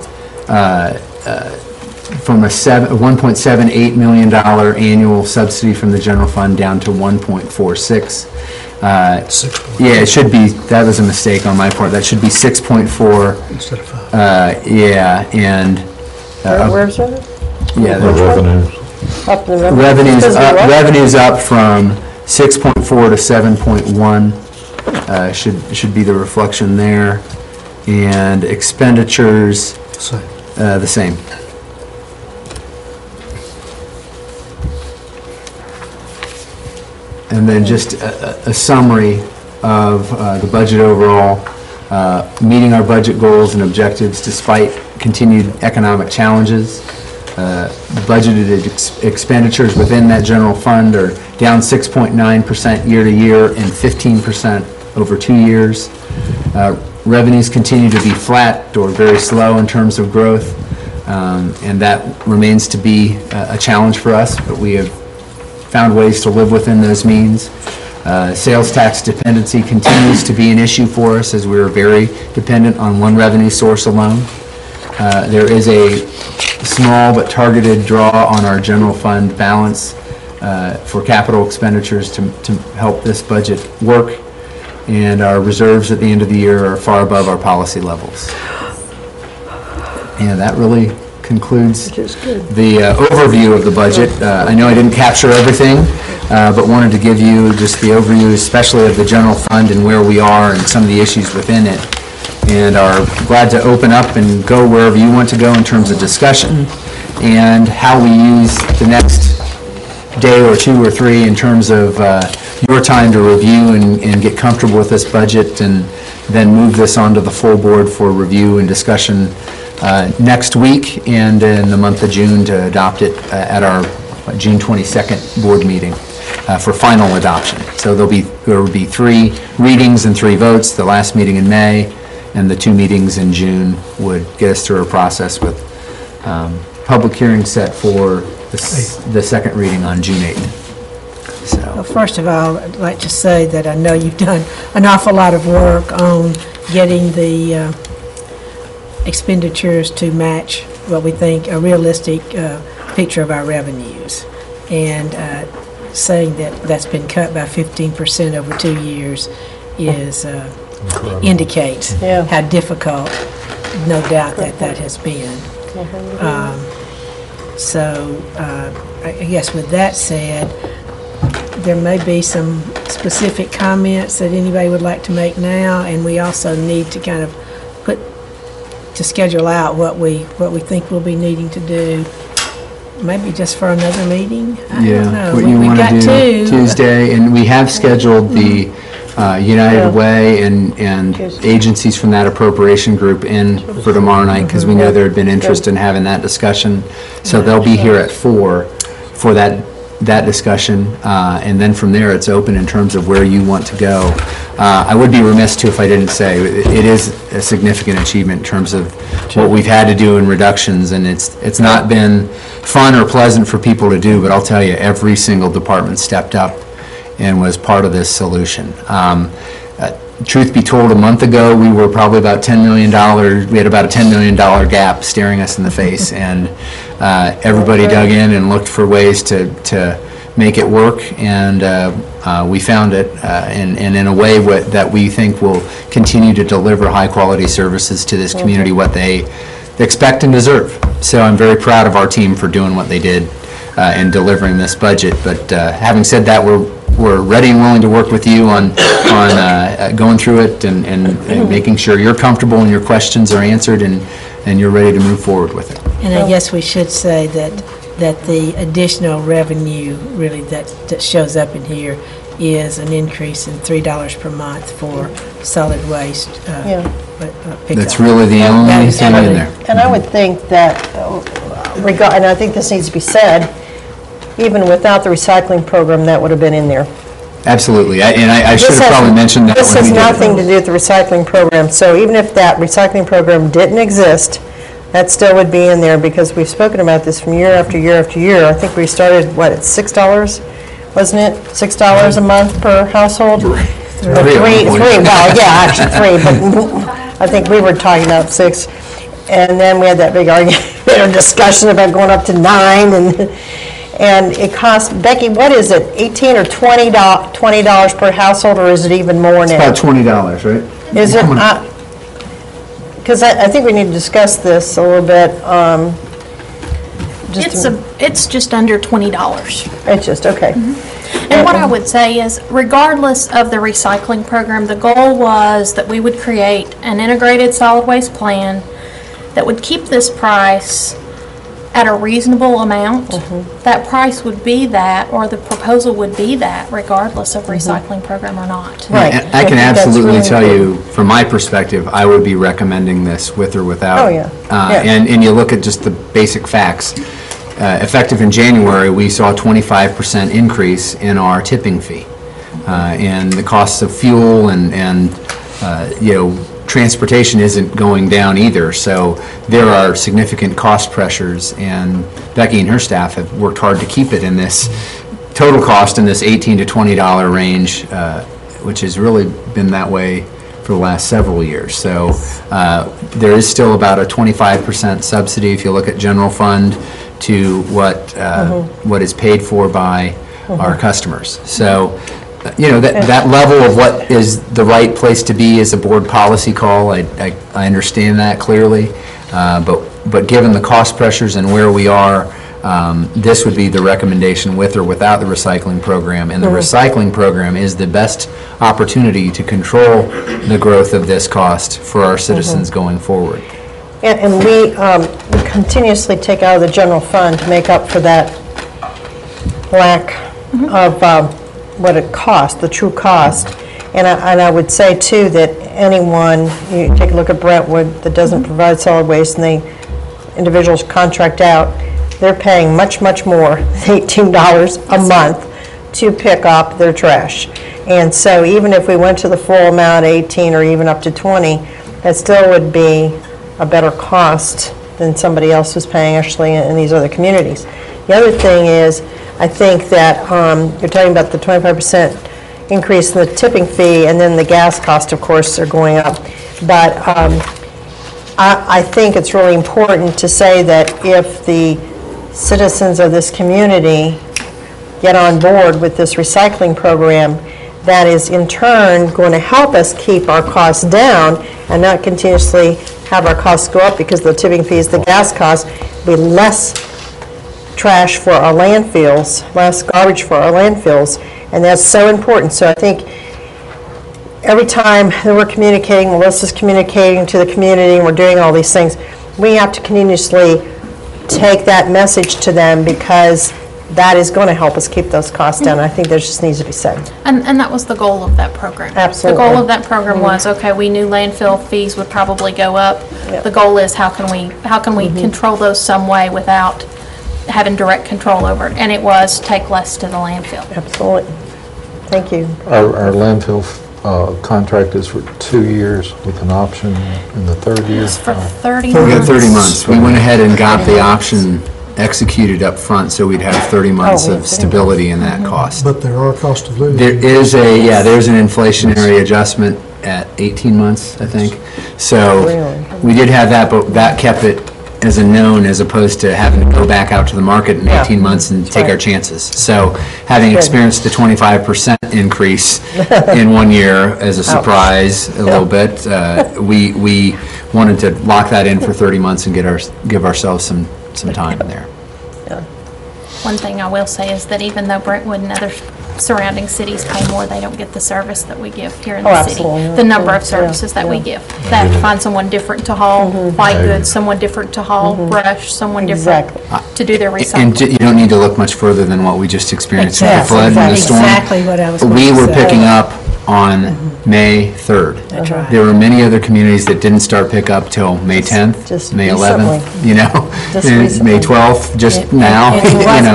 from a $1.78 million annual subsidy from the general fund down to 1.46. Yeah, it should be, that was a mistake on my part. That should be 6.4. Instead of 5. Yeah, and. Where's it? Yeah, The revenues. Up the revenue. Revenues up from 6.4 to 7.1 should be the reflection there. And expenditures, Same. the same. And then just a summary of the budget overall, meeting our budget goals and objectives despite continued economic challenges. Budgeted expenditures within that general fund are down 6.9% year to year and 15% over 2 years. Revenues continue to be flat or very slow in terms of growth, and that remains to be a challenge for us, but we have found ways to live within those means. Sales tax dependency continues to be an issue for us as we are very dependent on one revenue source alone. There is a small but targeted draw on our general fund balance for capital expenditures to help this budget work, and our reserves at the end of the year are far above our policy levels. And that really concludes the overview of the budget. I know I didn't capture everything, but wanted to give you just the overview, especially of the general fund and where we are and some of the issues within it. And are glad to open up and go wherever you want to go in terms of discussion and how we use the next day or 2 or 3 in terms of your time to review and get comfortable with this budget, and then move this onto the full board for review and discussion next week and in the month of June to adopt it at our June 22nd board meeting for final adoption. So there will be 3 readings and 3 votes, the last meeting in May, and the 2 meetings in June would get us through a process with public hearing set for the second reading on June 8th. Well, first of all, I'd like to say that I know you've done an awful lot of work on getting the expenditures to match what we think a realistic picture of our revenues. And saying that that's been cut by 15% over 2 years is indicates how difficult, no doubt, that has been. So I guess with that said, there may be some specific comments that anybody would like to make now, and we also need to kind of schedule out what we think we'll be needing to do, maybe just for another meeting. I don't know. What you want to do two. Tuesday, and we have scheduled the United Way and agencies from that appropriation group in for tomorrow night, because we know there had been interest in having that discussion. So they'll be here at 4 for that discussion, and then from there it's open in terms of where you want to go. I would be remiss too if I didn't say it is a significant achievement in terms of what we've had to do in reductions, and it's not been fun or pleasant for people to do, but I'll tell you, every single department stepped up and was part of this solution. Truth be told, a month ago, we were probably about $10 million, we had about a $10 million gap staring us in the face, and everybody dug in and looked for ways to make it work, and we found it, and in a way that we think will continue to deliver high-quality services to this community, what they expect and deserve. So I'm very proud of our team for doing what they did in delivering this budget, but having said that, we're ready and willing to work with you on going through it and making sure you're comfortable and your questions are answered and you're ready to move forward with it. And I guess we should say that the additional revenue really that shows up in here is an increase in $3 per month for solid waste pickup. That's really the only thing in there. And I would think that, and I think this needs to be said, even without the recycling program, that would have been in there. Absolutely, I should have probably mentioned that. This when has we did it. nothing to do with the recycling program, so even if that recycling program didn't exist, that still would be in there, because we've spoken about this from year after year after year. I think we started, at $6, wasn't it? $6 a month per household? Three, well, yeah, actually 3, but I think we were talking about 6. And then we had that big argument or discussion about going up to 9, and it costs, Becky, what is it, $18 or $20 per household, or is it even more now? About $20, right? Is it, because I think we need to discuss this a little bit. It's just under $20. It's just, okay. And what I would say is, regardless of the recycling program, the goal was that we would create an integrated solid waste plan that would keep this price at a reasonable amount. That price would be that, or the proposal would be that, regardless of recycling program or not. Right. And I can think that's absolutely really tell you, from my perspective, I would be recommending this with or without. Oh, yeah. Yeah. And you look at just the basic facts. Effective in January, we saw a 25% increase in our tipping fee. And the costs of fuel and transportation isn't going down either. So there are significant cost pressures, and Becky and her staff have worked hard to keep it in this total cost in this $18 to $20 range, which has really been that way for the last several years. So there is still about a 25% subsidy if you look at general fund to what is paid for by our customers. So, that level of what is the right place to be is a board policy call. I understand that clearly, but given the cost pressures and where we are, this would be the recommendation with or without the recycling program. And the recycling program is the best opportunity to control the growth of this cost for our citizens going forward. And we continuously take out of the general fund to make up for that lack of what it costs, the true cost. And I would say, too, that anyone, you take a look at Brentwood that doesn't provide solid waste, and the individuals contract out, they're paying much, much more than $18 a month to pick up their trash. And so even if we went to the full amount, 18 or even up to 20, that still would be a better cost than somebody else who's paying actually in these other communities. The other thing is, I think that you're talking about the 25% increase in the tipping fee, and then the gas cost, of course, are going up. But I think it's really important to say that if the citizens of this community get on board with this recycling program, that is in turn going to help us keep our costs down and not continuously have our costs go up because of the tipping fees, the gas costs, be less trash for our landfills, less garbage for our landfills, and that's so important. So I think every time that we're communicating, Melissa's communicating to the community, and we're doing all these things, we have to continuously take that message to them, because that is going to help us keep those costs down. I think there just needs to be said. And that was the goal of that program. Absolutely. The goal of that program was, okay, we knew landfill fees would probably go up. Yep. The goal is how can we control those some way without having direct control over it? And it was take less to the landfill. Absolutely. Thank you. Our landfill contract is for 2 years with an option in the third year. It's for 30 We months. got 30 months. We went ahead and got the option executed up front, so we'd have 30 months of stability in that cost. But there are cost of living. There is there's an inflationary adjustment at 18 months, I think. So Really? we did have that, but that kept it as a known, as opposed to having to go back out to the market in 18 months and take our chances. So having experienced the 25% increase in 1 year as a surprise a little bit, we wanted to lock that in for 30 months and give ourselves some time there. One thing I will say is that even though Brentwood and other surrounding cities pay more, they don't get the service that we give here in the city. Absolutely. The number of services that we give. They have to find someone different to haul white goods, someone different to haul brush, someone different to do their And recycling. you don't need to look much further than what we just experienced with the Exactly. flood and the storm. Exactly what I was going to We were say. picking up on May 3rd. That's right. There were many other communities that didn't start pickup till May 10th, Just May recently. 11th, you know, Just and recently. May 12th, just now, And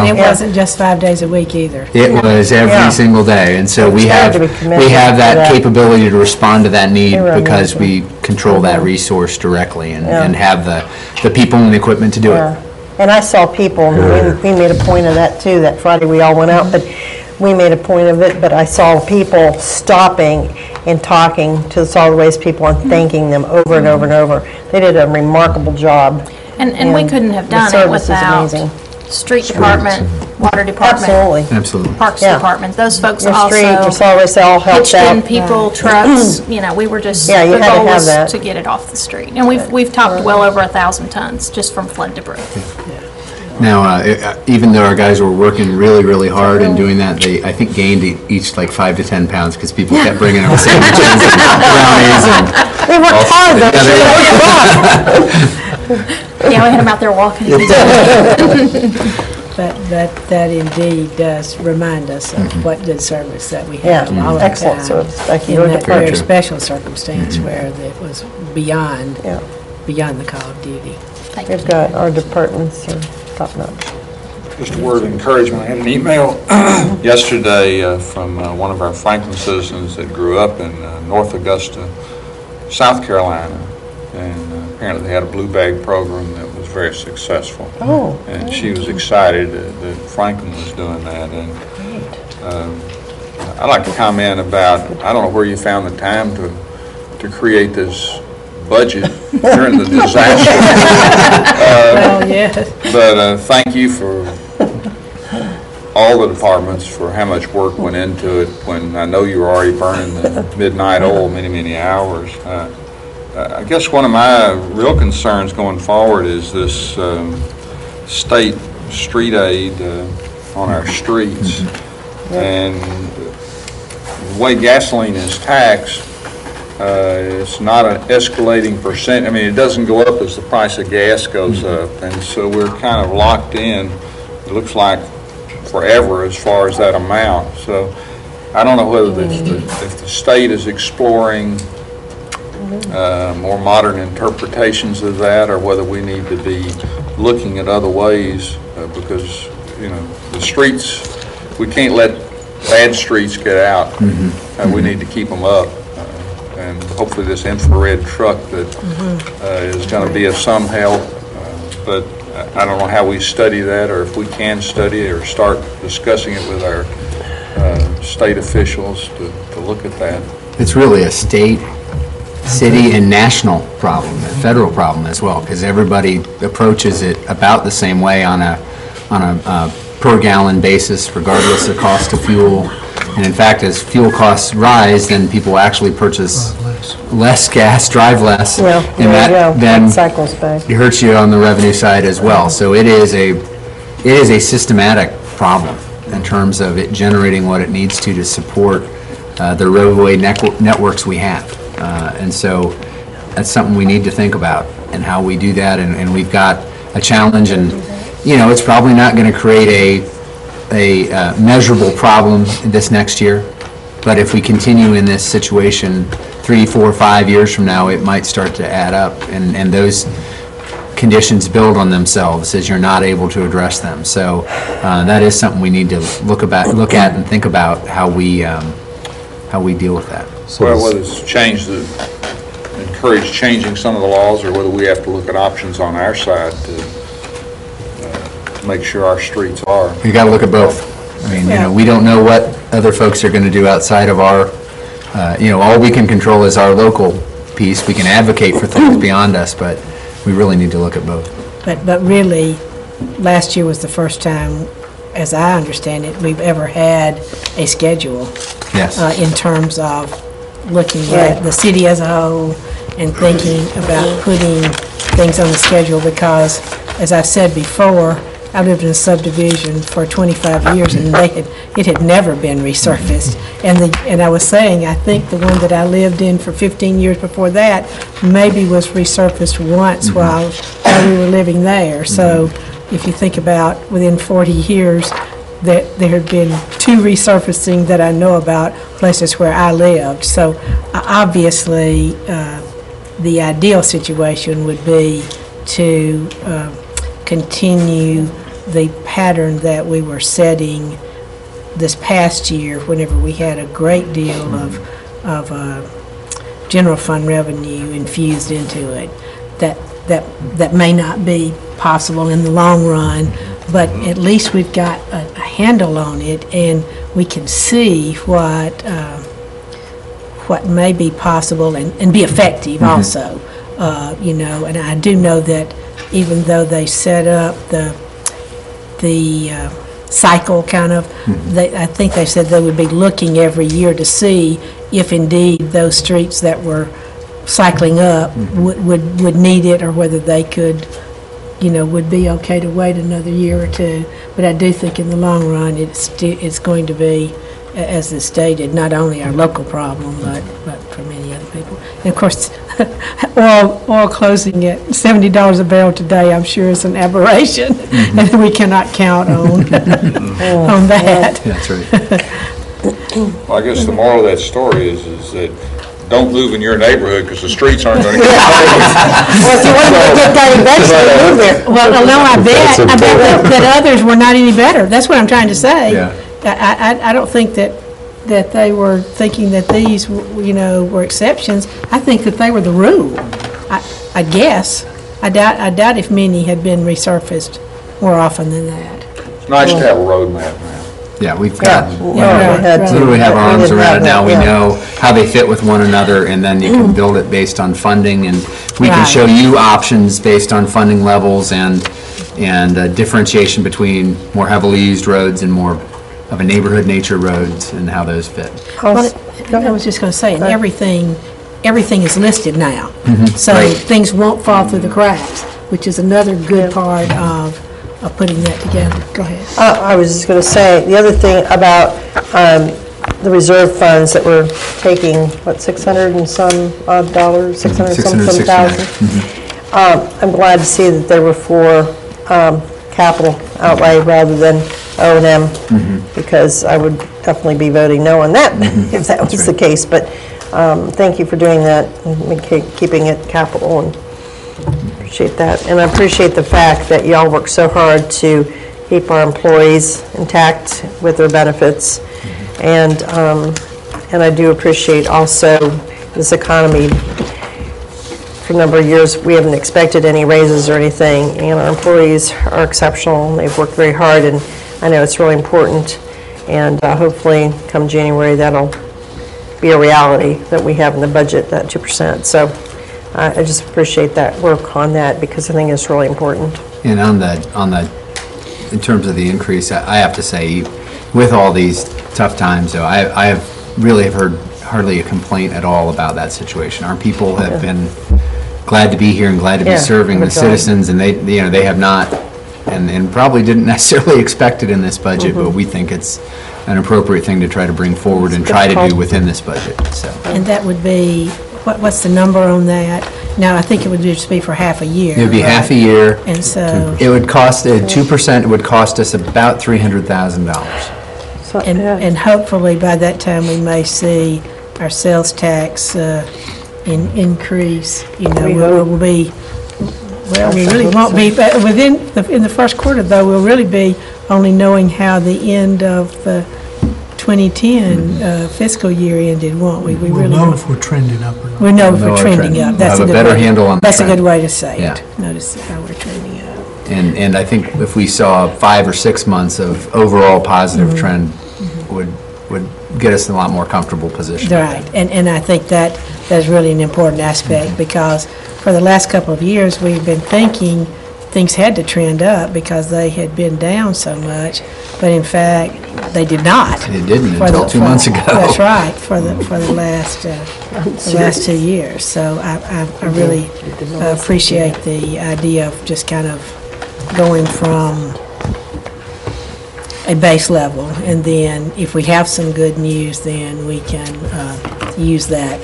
you it know. wasn't just 5 days a week either. It was Yeah. every single day, and so we It's hard have, to be committed we have to that that. capability to respond to that need You're right, because yeah. we control that resource directly and Yeah. and have the people and the equipment to do Yeah. it. And I saw people, and we made a point of that too, that Friday we all went out, but we made a point of it, but I saw people stopping and talking to the solid waste people and thanking them over and over and over. They did a remarkable job. And we couldn't have the done it service is without amazing. street department, water department. Absolutely. Absolutely. Parks Yeah. department. Those folks Your street, your also solid waste, they all helped pitched in out. people, trucks, we were just, Yeah, you the had to goal have was that. to get it off the street. And we've topped well over 1,000 tons just from flood debris. Now, even though our guys were working really, really hard and doing that, they, I think, gained each like 5 to 10 pounds because people kept bringing them sandwiches and brownies and... They worked hard, though. Yeah, we had them out there walking. But that indeed does remind us of what good service that we Yeah, had all the excellent time. service. Thank you. In Your that department. very special circumstance where it was beyond Yeah. the call of duty. Thank you. We've got, our departments are top notch. Just a word of encouragement. I had an email yesterday from one of our Franklin citizens that grew up in North Augusta, South Carolina, and apparently they had a blue bag program that was very successful. Oh. And she was excited that Franklin was doing that. And I'd like to comment about, I don't know where you found the time to create this budget during the disaster. Oh, yes. But thank you for all the departments for how much work went into it when I know you were already burning the midnight oil many, many hours. I guess one of my real concerns going forward is this state street aid on our streets. And the way gasoline is taxed, it's not an escalating percent. I mean, it doesn't go up as the price of gas goes up. And so we're kind of locked in, it looks like forever as far as that amount. So I don't know whether if the state is exploring more modern interpretations of that, or whether we need to be looking at other ways, because, the streets, we can't let bad streets get out. We need to keep them up. And hopefully this infrared truck that is going to be of some help. But I don't know how we study that, or if we can study it or start discussing it with our state officials to look at that. It's really a state, city, and national problem, a federal problem as well, because everybody approaches it about the same way on a per gallon basis, regardless of cost of fuel. And in fact, as fuel costs rise, then people actually purchase less gas, drive less, Well, and there you go. that then That cycles back. it hurts you on the revenue side as well. So it is a systematic problem in terms of it generating what it needs to support the roadway networks we have. And so that's something we need to think about and how we do that. And we've got a challenge, and it's probably not going to create a measurable problem this next year. But if we continue in this situation 3, 4, 5 years from now, it might start to add up, and those conditions build on themselves as you're not able to address them. So that is something we need to look at and think about how we deal with that. Well, whether it's encourage changing some of the laws, or whether we have to look at options on our side to make sure our streets are. You got to look at both. I mean, we don't know what other folks are going to do outside of our, all we can control is our local piece. We can advocate for things beyond us, but we really need to look at both. But really, last year was the first time, as I understand it, we've ever had a schedule. Yes. In terms of looking at the city as a whole and thinking about putting things on the schedule, because, as I've said before, I lived in a subdivision for 25 years, and it had never been resurfaced. And I was saying, I think the one that I lived in for 15 years before that maybe was resurfaced once while we were living there. So if you think about within 40 years, that there had been 2 resurfacing that I know about, places where I lived. So obviously, the ideal situation would be to continue the pattern that we were setting this past year, whenever we had a great deal of general fund revenue infused into it. That may not be possible in the long run, but at least we've got a handle on it, and we can see what may be possible and be effective also. You know, and I do know that even though they set up the cycle kind of, I think they said they would be looking every year to see if indeed those streets that were cycling up would need it, or whether they could, you know, would be okay to wait another year or two. But I do think in the long run, it's going to be, as is stated, not only our local problem, but for many other people. And of course, oil closing at $70 a barrel today, I'm sure is an aberration, and we cannot count on that. That's right. Well, I guess the moral of that story is that don't move in your neighborhood because the streets aren't going to get paved. Well, if you want to get that eventually, move there. Well, no, I bet that others were not any better. That's what I'm trying to say. Yeah. I don't think that they were thinking that these, you know, were exceptions. I think that they were the rule. I guess. I doubt if many had been resurfaced more often than that. It's nice to have a road map now. Yeah, we've got, right. literally have our arms didn't around have it now. that, We yeah. know how they fit with one another, and then you can build it based on funding, and we can Right. show you options based on funding levels and differentiation between more heavily used roads and more of a neighborhood nature roads and how those fit. Well, I was just going to say, and everything is listed now. So Right. things won't fall through the cracks, which is another good part of putting that together. Go ahead. I was just going to say, the other thing about the reserve funds that we're taking, what, 600 and some odd dollars, 600 and some thousand? I'm glad to see that they were for capital outlay rather than O&M, because I would definitely be voting no on that if that was the case. But thank you for doing that, and keeping it capital, and appreciate that. And I appreciate the fact that y'all work so hard to keep our employees intact with their benefits. And I do appreciate also this economy. For a number of years, we haven't expected any raises or anything, and our employees are exceptional. They've worked very hard, and I know it's really important. And hopefully, come January, that'll be a reality that we have in the budget, that 2%. So I just appreciate that work on that, because I think it's really important. And in terms of the increase, I have to say, with all these tough times, though, I have heard hardly a complaint at all about that situation. Our people have been glad to be here and glad to be Yeah, serving the that's right. citizens, and they have not, and probably didn't necessarily expect it in this budget, but we think it's an appropriate thing to try to bring forward and try to do within this budget, so. And that would be, what's the number on that? Now, I think it would just be for half a year. It would be half a year. And so, It would cost, 2% would cost us about $300,000. So, and yeah. and hopefully by that time, we may see our sales tax increase, you know, We we'll be, well, we really won't be, but in the first quarter, though, we'll really be only knowing how the end of the 2010 fiscal year ended, won't we? We'll know if we're trending up or not. We'll know if We'll know we're our trending trend. up. That's We'll have a good better way- handle on the That's a trend. good way to say Yeah. it. Notice how we're trending up. And I think if we saw 5 or 6 months of overall positive trend, would get us in a lot more comfortable position. Right, and I think that is really an important aspect, because for the last couple of years, we've been thinking things had to trend up because they had been down so much, but in fact, they did not. It didn't For until the- 2 months ago. That's right, for the last 2 years. So I really appreciate the idea of just kind of going from a base level, and then if we have some good news, then we can use that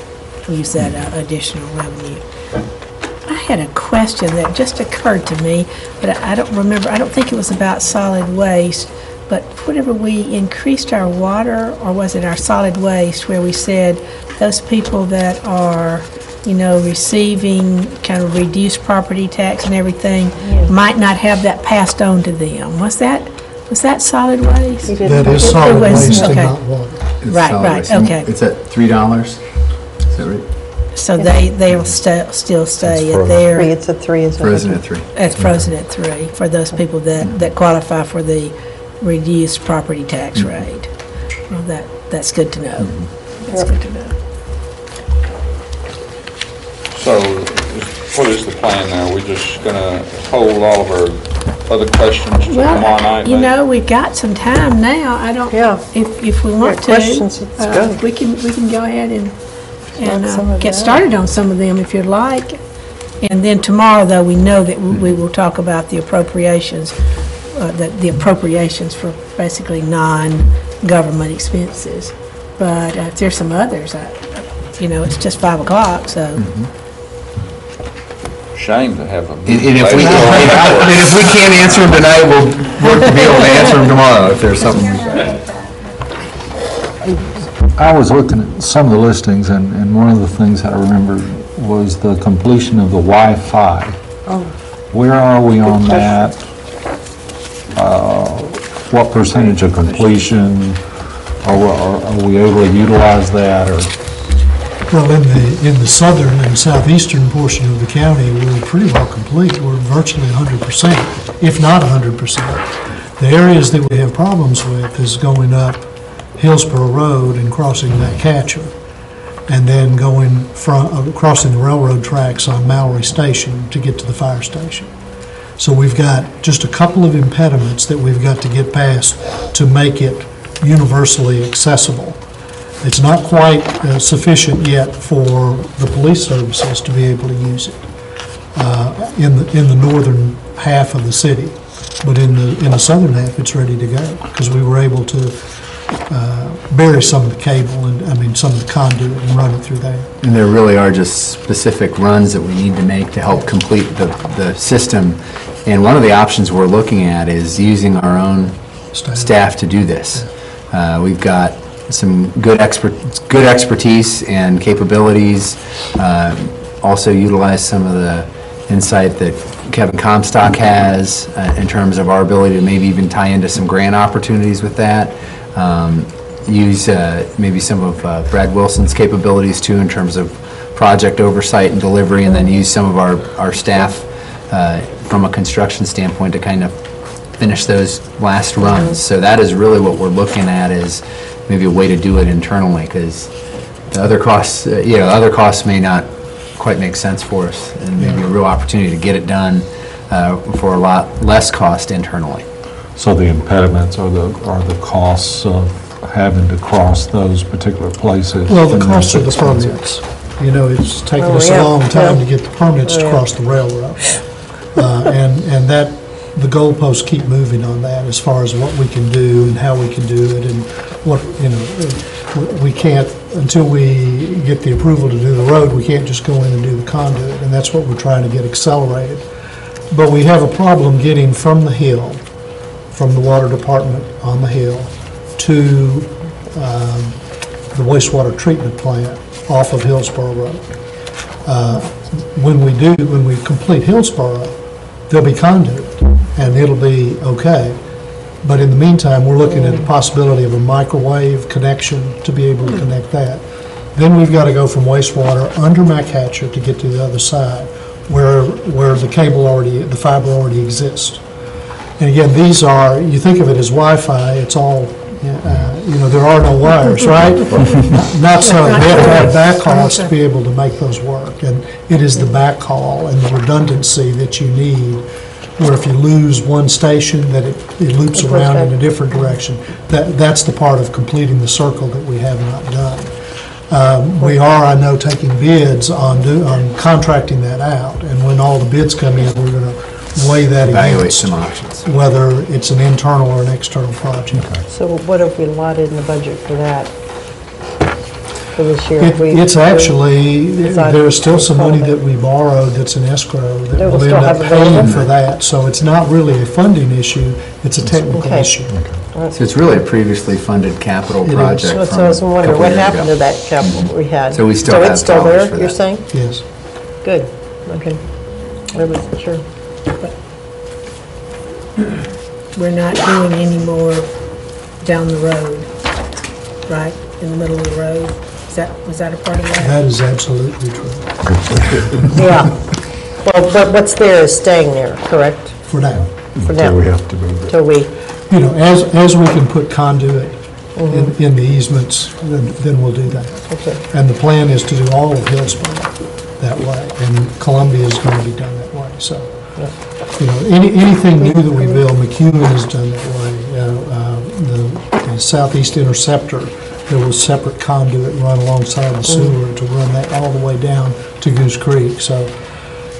additional revenue. I had a question that just occurred to me, but I don't remember, I don't think it was about solid waste, but whenever we increased our water, or was it our solid waste, where we said those people that are, you know, receiving kind of reduced property tax and everything might not have that passed on to them. Was that solid waste? That is solid It was, waste and okay. not water. It's Right, solid right, waste. okay. It's at $3, is that right? So they will still stay at Three, their, it's at 3, isn't it? Frozen at 3. at Frozen at 3, for those people that qualify for the reduced property tax rate. Well, that's good to know. That's good to know. So what is the plan now? We're just going to hold all of our other questions till tomorrow night? Well, you maybe? know, we've got some time now. I don't, Yeah. if we want to. questions, it's good. We can go ahead and some of get that. started on some of them if you'd like. And then tomorrow, though, we know that we will talk about the appropriations, the appropriations for basically non-government expenses. But if there's some others, you know, it's just 5 o'clock, so. Shame to have a And meeting if we, later. and if we can't answer them tonight, we'll work to be able to answer them tomorrow if there's something. I was looking at some of the listings, and one of the things I remembered was the completion of the Wi-Fi. Where are we on that? What percentage of completion? Are we able to utilize that, or? Well, in the southern and southeastern portion of the county, we're pretty well complete. We're virtually 100%, if not 100%. The areas that we have problems with is going up Hillsborough Road and crossing that catcher, and then going crossing the railroad tracks on Mallory Station to get to the fire station. So we've got just a couple of impediments that we've got to get past to make it universally accessible. It's not quite sufficient yet for the police services to be able to use it in the northern half of the city, but in the southern half, it's ready to go because we were able to bury some of the cable and some of the conduit and run it through there. And there really are just specific runs that we need to make to help complete the system. And one of the options we're looking at is using our own staff to do this. We've got some good expertise and capabilities. Also utilize some of the insight that Kevin Comstock has in terms of our ability to maybe even tie into some grant opportunities with that. Use maybe some of Brad Wilson's capabilities too in terms of project oversight and delivery, and then use some of our staff from a construction standpoint to kind of finish those last runs. So that is really what we're looking at, is maybe a way to do it internally, because the other costs, other costs may not quite make sense for us, and maybe a real opportunity to get it done for a lot less cost internally. So the impediments are the costs of having to cross those particular places? Well, the and cost of the those expenses. permits. You know, it's taken us a yeah, long time yeah. to get the permits to cross the railroad. And that, the goalposts keep moving on that as far as what we can do and how we can do it, and what, we can't, until we get the approval to do the road, we can't just go in and do the conduit, and that's what we're trying to get accelerated. But we have a problem getting from the hill, from the water department on the hill, to the wastewater treatment plant off of Hillsborough Road. When we complete Hillsborough, there'll be conduit, and it'll be okay. But in the meantime, we're looking at the possibility of a microwave connection to be able to connect that. Then we've got to go from wastewater under McHatcher to get to the other side, where the fiber already exists. And again, these are, you think of it as Wi-Fi, it's all, there are no wires, right? Not so. We have to have backhauls to be able to make those work. And it is the backhaul and the redundancy that you need, where if you lose one station, that it loops around in a different direction. That's the part of completing the circle that we have not done. We are, I know, taking bids on contracting that out. And when all the bids come in, we're going to weigh that Evaluate against some options. whether it's an internal or an external project. So what have we allotted in the budget for that, for this year? It's actually, decided there's still some money to- that we borrowed that's in escrow that That we'll we'll end still up have paying available? for that. So it's not really a funding issue, it's a technical Okay. issue. So it's really a previously funded capital It is. project So from I was a wondering, couple what years happened ago. to that capital we had? So we still So have it's still dollars there, for you're that. saying? Yes. Good, okay. I wasn't sure. We're not doing any more down the road, right? in the middle of the road? Was that a part of that? That is absolutely true, Yeah. Well, but what's there is staying there, correct? for now. For Until we now, have to move it. till we, You know, as we can put conduit in the easements, then we'll do that. okay. And the plan is to do all of Hillsborough that way, and Columbia is going to be done that way, so. You know, anything new that we build, McEwen is done that way. The Southeast Interceptor, there was separate conduit run alongside the sewer to run that all the way down to Goose Creek. So,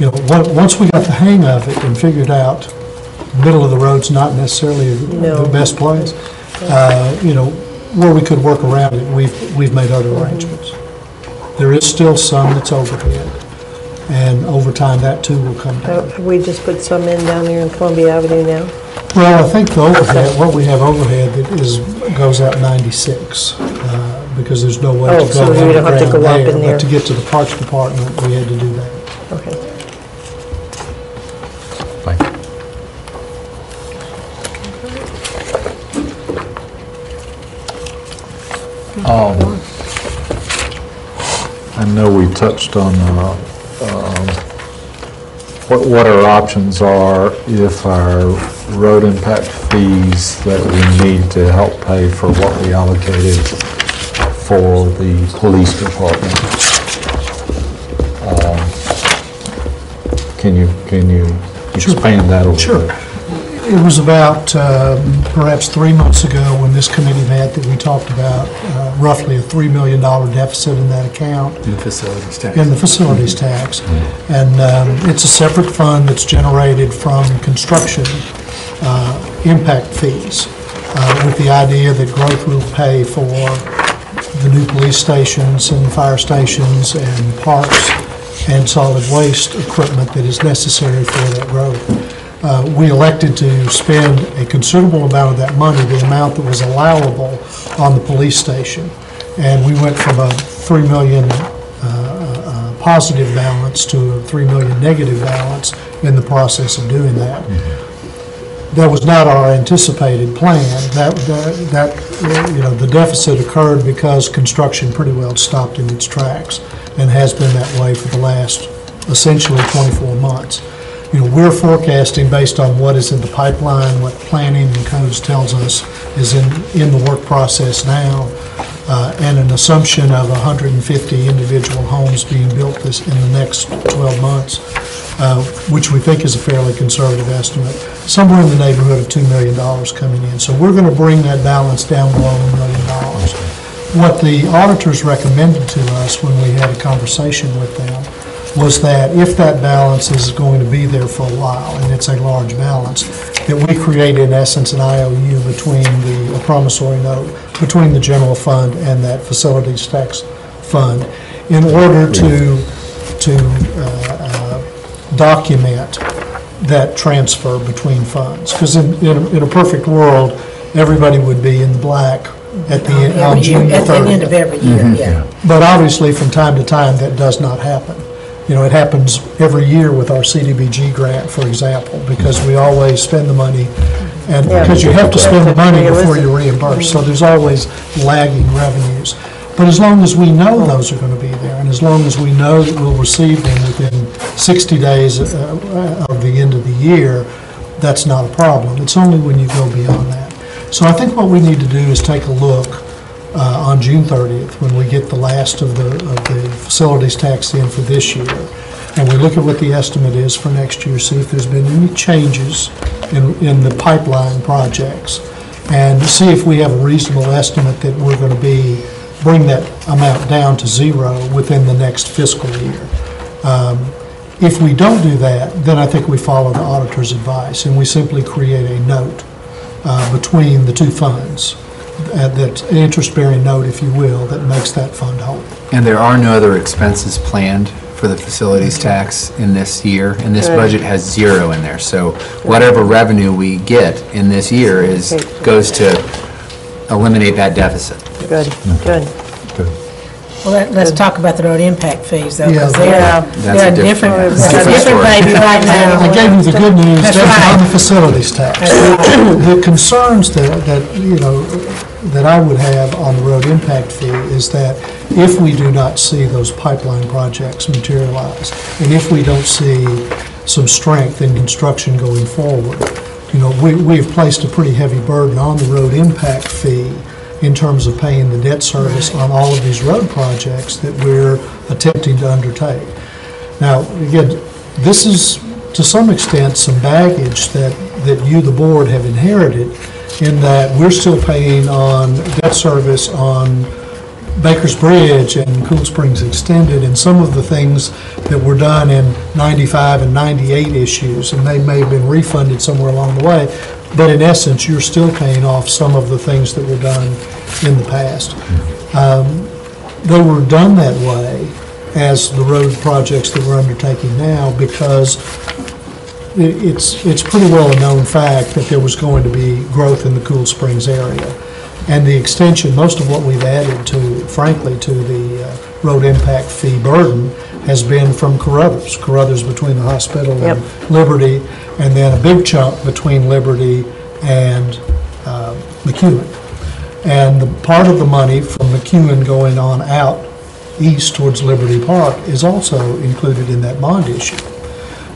you know, once we got the hang of it and figured out, middle of the road's not necessarily No. the best place, you know, where we could work around it, we've made other arrangements. There is still some that's overhead, and over time, that too will come down. We just put some in down there in Columbia Avenue now? Well, I think the overhead, what we have overhead that goes out 96, because there's no way to Oh, go so we don't have to underground go up there. in there. But to get to the Parks Department, we had to do that. Okay. Thank you. I know we touched on what our options are if our road impact fees that we need to help pay for what we allocated for the police department. Can you expand that a little bit? Sure. It was about perhaps 3 months ago when this committee met that we talked about roughly a $3 million deficit in that account. In the facilities tax. In the facilities tax. And it's a separate fund that's generated from construction impact fees, with the idea that growth will pay for the new police stations and fire stations and parks and solid waste equipment that is necessary for that growth. We elected to spend a considerable amount of that money, the amount that was allowable on the police station. And we went from a $3 million positive balance to a $3 million negative balance in the process of doing that. That was not our anticipated plan. The deficit occurred because construction pretty well stopped in its tracks and has been that way for the last essentially 24 months. You know, we're forecasting based on what is in the pipeline, what planning and codes tells us is in the work process now, and an assumption of 150 individual homes being built in the next 12 months, which we think is a fairly conservative estimate, somewhere in the neighborhood of $2 million coming in. So we're going to bring that balance down below $1 million. What the auditors recommended to us when we had a conversation with them was that if that balance is going to be there for a while, and it's a large balance, that we create in essence an IOU between a promissory note between the general fund and that facilities tax fund in order to document that transfer between funds. Because in a perfect world, everybody would be in the black at the end, on June 30th. At the end of every year, yeah. But obviously, from time to time, that does not happen. You know, it happens every year with our CDBG grant, for example, because we always spend the money, and because you have to spend the money before you reimburse, so there's always lagging revenues. But as long as we know those are going to be there, and as long as we know that we'll receive them within 60 days of the end of the year, that's not a problem. It's only when you go beyond that. So I think what we need to do is take a look on June 30th, when we get the last of the facilities tax in for this year, and we look at what the estimate is for next year, see if there's been any changes in the pipeline projects, and see if we have a reasonable estimate that we're going to bring that amount down to zero within the next fiscal year. If we don't do that, then I think we follow the auditor's advice, and we simply create a note between the two funds, that's an interest-bearing note, if you will, that makes that fund whole. And there are no other expenses planned for the facilities tax in this year, and this budget has zero in there. So whatever revenue we get in this year goes to eliminate that deficit. Good, good. Good. Well, let's talk about the road impact fees, though, because Yeah. they're a different, That's a they're a different different baby right now. I gave you the good news, That's that's right. on the facilities tax. The concerns that I would have on the road impact fee is that if we do not see those pipeline projects materialize, and if we don't see some strength in construction going forward, we've placed a pretty heavy burden on the road impact fee in terms of paying the debt service on all of these road projects that we're attempting to undertake. Now, again, this is, to some extent, some baggage that you, the board, have inherited, in that we're still paying on debt service on Baker's Bridge and Cool Springs Extended and some of the things that were done in 95 and 98 issues, and they may have been refunded somewhere along the way, but in essence, you're still paying off some of the things that were done in the past. They were done that way as the road projects that we're undertaking now because it's pretty well a known fact that there was going to be growth in the Cool Springs area. And the extension, most of what we've added to, frankly, to the road impact fee burden has been from Carruthers. Carruthers between the hospital and Liberty, and then a big chunk between Liberty and McEwen. And the part of the money from McEwen going on out east towards Liberty Park is also included in that bond issue.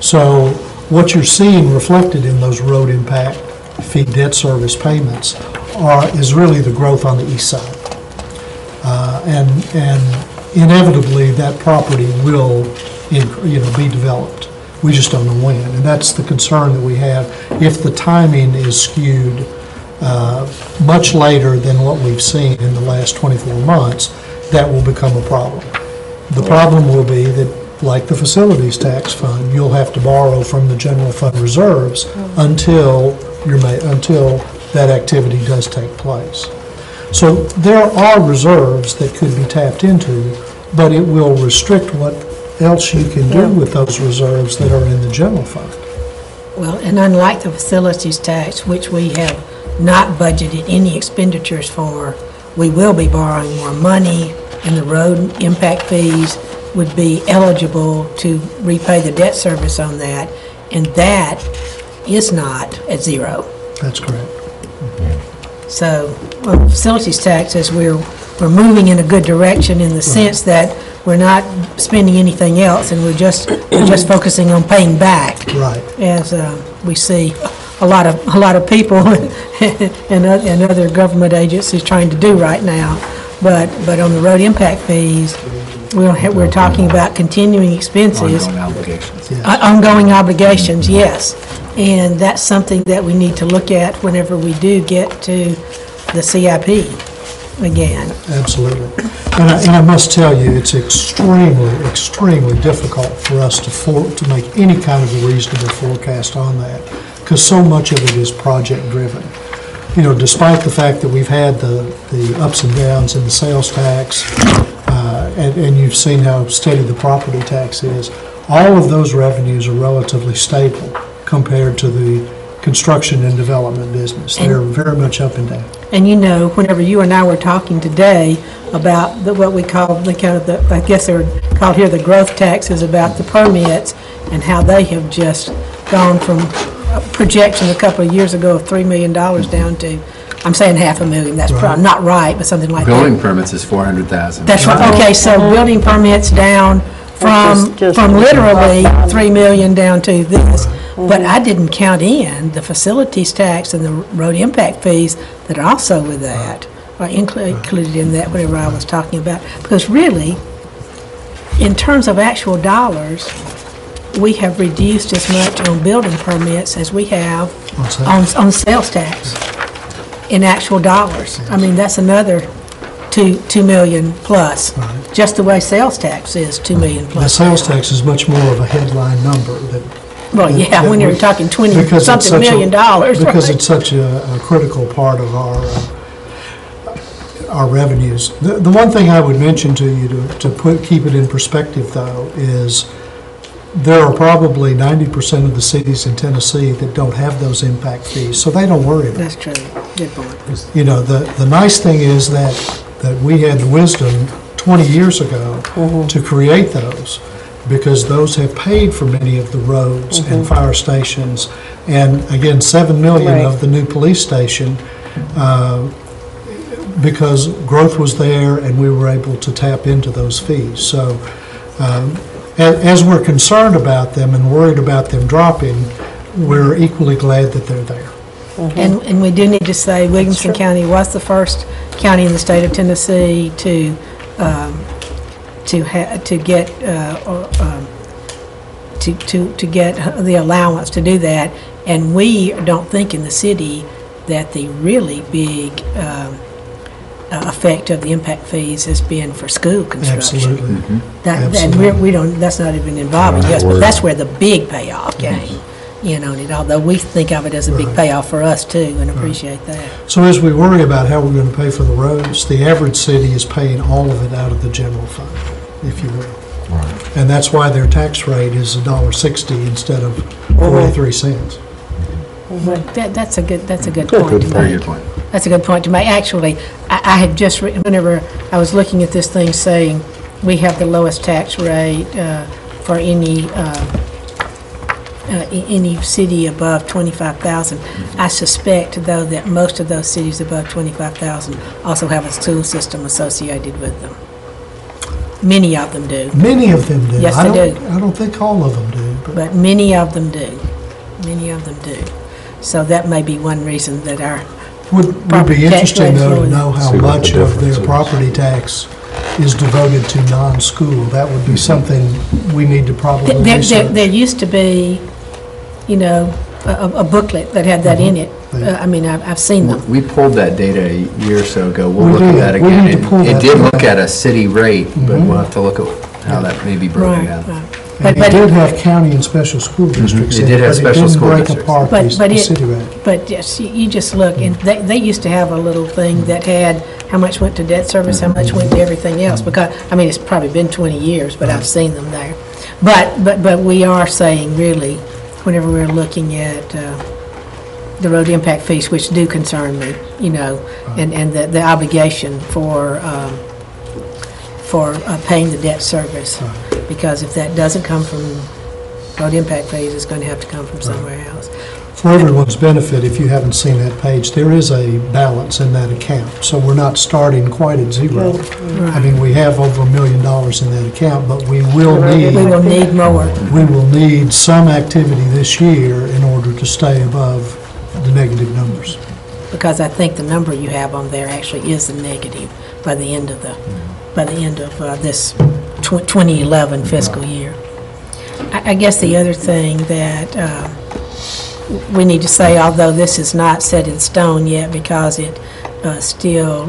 So what you're seeing reflected in those road impact fee debt service payments is really the growth on the east side. And inevitably, that property will be developed. We just don't know when. And that's the concern that we have. If the timing is skewed much later than what we've seen in the last 24 months, that will become a problem. The problem will be that, like the facilities tax fund, you'll have to borrow from the general fund reserves until that activity does take place. So there are reserves that could be tapped into, but it will restrict what else you can do with those reserves that are in the general fund. Well, and unlike the facilities tax, which we have not budgeted any expenditures for, we will be borrowing more money, and the road impact fees would be eligible to repay the debt service on that, and that is not at zero. That's correct. So, on facilities taxes, we're moving in a good direction in the sense that we're not spending anything else, and we're just focusing on paying back. Right. As we see a lot of people and other government agencies trying to do right now. But on the road impact fees, we're talking about continuing expenses. Ongoing obligations. Ongoing obligations, yes. And that's something that we need to look at whenever we do get to the CIP again. Absolutely. And I must tell you, it's extremely difficult for us to make any kind of a reasonable forecast on that, because so much of it is project-driven. Despite the fact that we've had the ups and downs in the sales tax, and you've seen how steady the property tax is, all of those revenues are relatively stable compared to the construction and development business. They're very much up and down. And whenever you and I were talking today about what we call I guess they're called here the growth taxes, about the permits and how they have just gone from a projection a couple of years ago of $3 million down to, I'm saying $500,000, that's probably not right, but something like that. Building permits is 400,000. That's right, okay, so building permits down from literally 3 million down to this. But I didn't count in the facilities tax and the road impact fees that are also with that, or included in that, whatever I was talking about. Because really, in terms of actual dollars, we have reduced as much on building permits as we have on sales tax in actual dollars. I mean, that's another 2 million plus. Right. Just the way sales tax is 2 million plus. The sales tax is much more of a headline number Well, yeah, when you're talking $20-something million. Because it's such a critical part of our revenues. The one thing I would mention to you to keep it in perspective, though, is there are probably 90% of the cities in Tennessee that don't have those impact fees, so they don't worry about it. That's true. Good point. The nice thing is that we had the wisdom 20 years ago to create those, because those have paid for many of the roads and fire stations. And again, 7 million Right. of the new police station, because growth was there and we were able to tap into those fees. So as we're concerned about them and worried about them dropping, we're equally glad that they're there. And we do need to say Williamson County was the first county in the state of Tennessee to get to get the allowance to do that. And we don't think in the city that the really big effect of the impact fees has been for school construction. Absolutely. And Absolutely. we don't, that's not even involving us, but that's where the big payoff came. And although we think of it as a big payoff for us too, and appreciate that. So as we worry about how we're going to pay for the roads, the average city is paying all of it out of the general fund, if you will. And that's why their tax rate is $1.60 instead of 43 cents. But that's a good point to Very good make. point. That's a good point to make. Actually, I had just, whenever I was looking at this thing saying, we have the lowest tax rate for any city above 25,000. I suspect, though, that most of those cities above 25,000 also have a school system associated with them. Many of them do, Many of them do. Yes, I they don't- I don't think all of them do, but but many of them do. Many of them do. So that may be one reason that our would Property be tax interesting, though, to rate. know how See what the much of difference their is. property tax is devoted to non-school. That would be something we need to probably research. There used to be, a booklet that had that in it. I mean, I've seen them. We pulled that data a year or so ago. We'll We look at did. that We again. need to pull It that did data. look at a city rate, but we'll have to look at how that may be broken Right, down. right. And But it did have county and special school districts It in did have special school But it districts. didn't break apart But the it- city rate. But yes, you just look, and they used to have a little thing that had how much went to debt service, how much went to everything else, because, I mean, it's probably been 20 years, but I've seen them there. But we are saying, really, whenever we're looking at the road impact fees, which do concern me, and the obligation for paying the debt service, because if that doesn't come from road impact fees, it's going to have to come from somewhere else. For everyone's benefit, if you haven't seen that page, there is a balance in that account, so we're not starting quite at zero. I mean, we have over $1 million in that account, but we will We will need more. need some activity this year in order to stay above the negative numbers. Because I think the number you have on there actually is the negative by the end of this 2011 fiscal year. I guess the other thing that we need to say, although this is not set in stone yet, because it still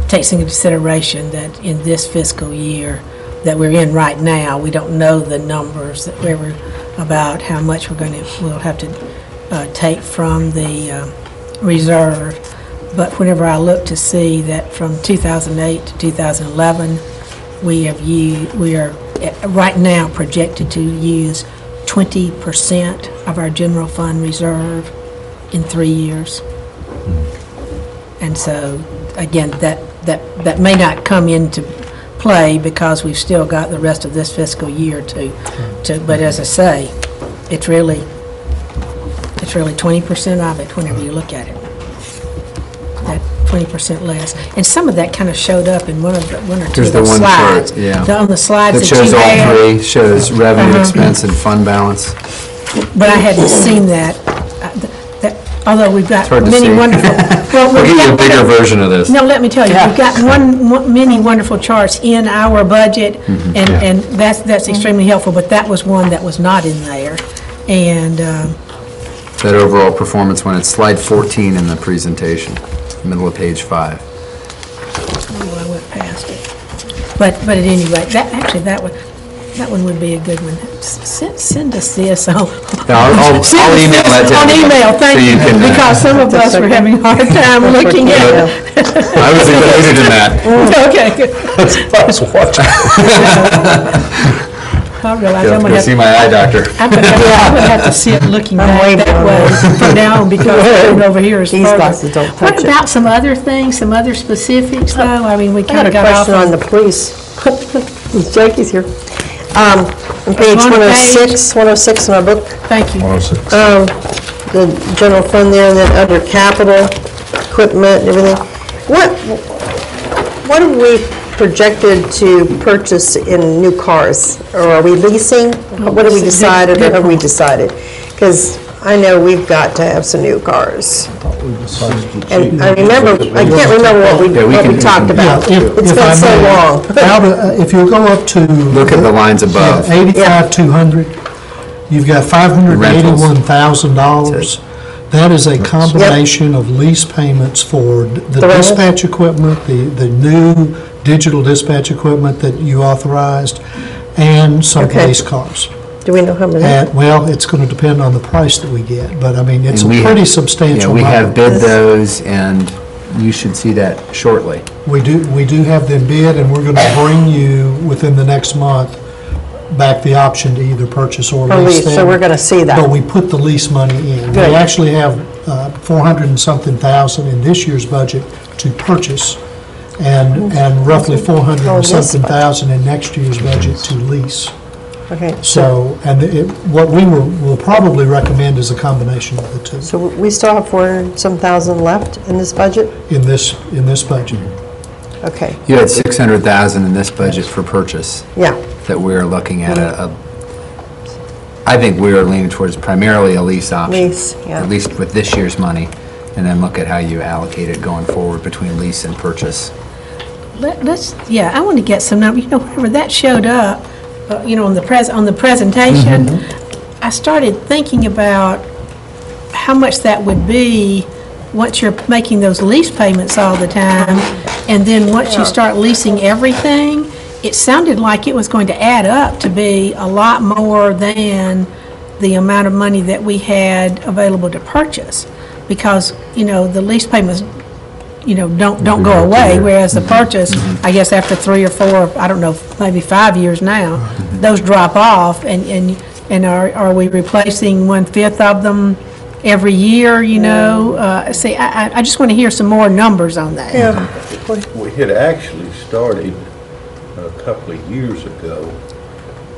takes into consideration that in this fiscal year that we're in right now, we don't know the numbers that we're about how much we'll have to take from the reserve. But whenever I look to see that from 2008 to 2011, we are right now projected to use 20% of our general fund reserve in 3 years. And so, again, that may not come into play because we've still got the rest of this fiscal year to, but as I say, it's really 20% of it whenever you look at it. That 20% less. And some of that kind of showed up in one or two Here's of the those one slides. chart, yeah. On the slides That that shows you all had. three, shows revenue, expense, and fund balance. But I hadn't seen that, although we've got hard to many see. wonderful. Well, We'll we've get you a got- bigger version of this. No, let me tell you, we've got many wonderful charts in our budget, and that's extremely helpful, but that was one that was not in there. And, That overall performance when it's slide 14 in the presentation, middle of page 5. oh, I went past it. But at any rate, that one would be a good one. Send us this. I'll email that to On everybody, email, thank so you you, can, because some of us were having a hard time looking at it. I was included in that. Okay, good. I was watching. I realize I'm gonna See have, my eye doctor. I'm gonna have to sit looking back waving that on way from now on because going over here is These further. glasses don't touch What it. about some other things, some other specifics though? I mean, we I got kind a of got off question on on. the police. Jackie's here. On page On the 106 in our book, Thank you. 106. the general fund there, and then under capital, equipment and everything. What are we projected to purchase in new cars? Or are we leasing? What have we decided, or have we decided? Because I know we've got to have some new cars. And I can't remember what we talked about. Yeah, It's if I been so may, long. If you go up to. Look at the lines above. 85,200, you've got $581,000. That is a combination of lease payments for the The rentals? dispatch equipment, the new digital dispatch equipment that you authorized, and some Okay. police cars. Do we know how many? Well, it's going to depend on the price that we get, but I mean, it's a And we pretty have- substantial Yeah, we have number. bid those, and you should see that shortly. We do have them bid, and we're going to bring you, within the next month, back the option to either purchase or Or lease lease, them. so we're going to see that. But we put the lease money in. Good. We actually have 400 and something thousand in this year's budget to purchase, and roughly 400 Oh, and yes. something thousand in next year's budget to lease. Okay, So, and what we will probably recommend is a combination of the two so we still have 400-some thousand left in this budget? in this budget. Okay, You had 600,000 in this budget for purchase yeah. that we're looking at I think we are leaning towards primarily a lease option. Lease, yeah. At least with this year's money, and then look at how you allocate it going forward between lease and purchase. I want to get some numbers, whenever that showed up, on the presentation, I started thinking about how much that would be once you're making those lease payments all the time, and then once you start leasing everything, it sounded like it was going to add up to be a lot more than the amount of money that we had available to purchase, because, the lease payments, don't go away, whereas the purchase, I guess after 3 or 4, I don't know, maybe 5 years now, those drop off, and are we replacing 1/5 of them every year, See, I just want to hear some more numbers on that. We had actually started a couple of years ago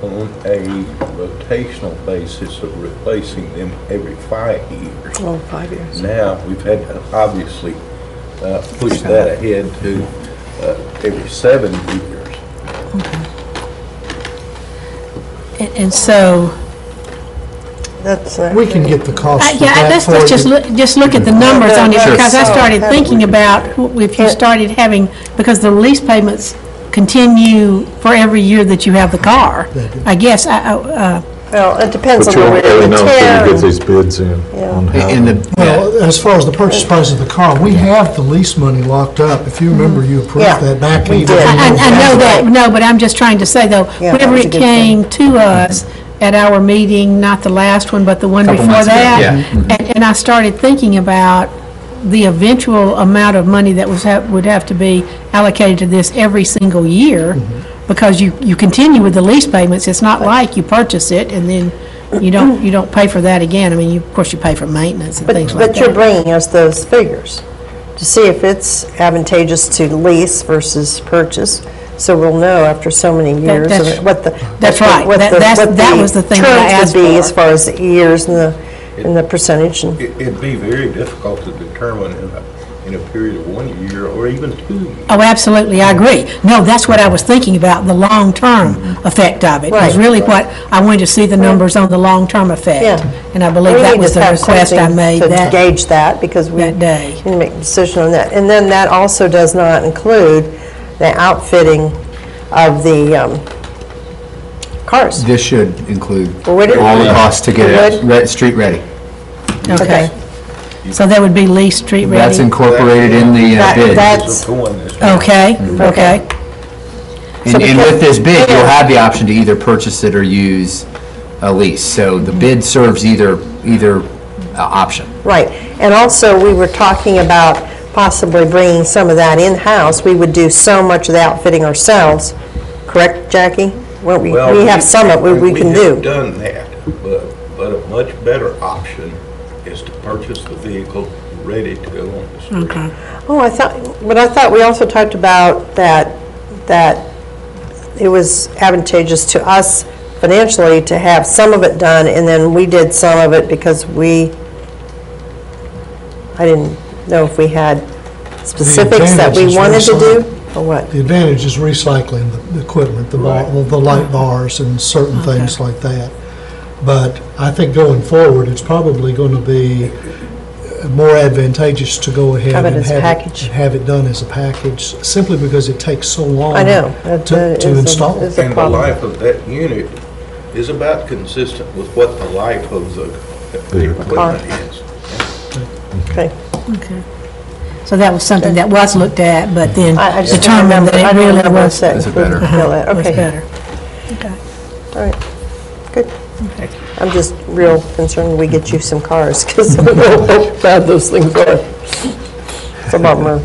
on a rotational basis of replacing them every 5 years. Oh, 5 years. Now, we've had to obviously push that ahead to every 7 years. And so, That's, We can get the cost of yeah, that let's for just you. just look at the numbers on it, Sure. because I started Sure. thinking about if you started having, because the lease payments continue for every year that you have the car. I guess, well, it depends But on you the won't wear really and know until tear. you get these bids in on how. In the, Well, as far as the purchase price of the car, we have the lease money locked up. If you remember, you approved Yeah, that back we even. did. I know that, no, but I'm just trying to say, though, Yeah, whenever that was a it good came to us at our meeting, not the last one, but the one Couple before months ago, that, yeah. and I started thinking about the eventual amount of money that would have to be allocated to this every single year, because you continue with the lease payments. It's not like you purchase it and then you don't pay for that again. I mean, of course, you pay for maintenance and things like that. But you're bringing us those figures to see if it's advantageous to lease versus purchase, so we'll know after so many years of that's- it, what the... that's what the- right. what the- That what was the thing that I terms asked would be for. as far as the years and the percentage. And It'd be very difficult to determine in a period of 1 year or even 2 years. Oh, absolutely, I agree. No, that's what I was thinking about, the long-term effect of it. Was Right. really what, I wanted to see the numbers on the long-term effect. Yeah. And I believe we that need was to the have request I something made to that gauge that, because we that day. need to make a decision on that. And then that also does not include the outfitting of the cars. this should include Well, would it? all the costs to get It it would? street ready. Okay. So that would be lease street That's ready? incorporated in the bid. That's, Going this way. Okay, okay. And with this bid, you'll have the option to either purchase it or use a lease. So the bid serves either option. right. And also, we were talking about possibly bringing some of that in-house. We would do so much of the outfitting ourselves, correct, Jackie? what we Well, have some of, we can We do. have done that, but a much better option is to purchase the vehicle ready to go on the street. Okay. Oh, I thought we also talked about that it was advantageous to us financially to have some of it done, and then we did some of it because I didn't know if we had specifics that we wanted to do, or what? The advantage is recycling the equipment, the light bars and certain things like that. But I think going forward, it's probably going to be more advantageous to go ahead Have it and as a package. have it done as a package, simply because it takes so long I know. to install. It's a And the problem. life of that unit is about consistent with what the life of the equipment is. Okay. Okay. So that was something that was looked at, but then I just don't determined remember, that I it don't really remember was that. Is it better? was Okay, better. Okay. all right, good. I'm just real concerned we get you some cars, because I know how bad those things are. Some of them are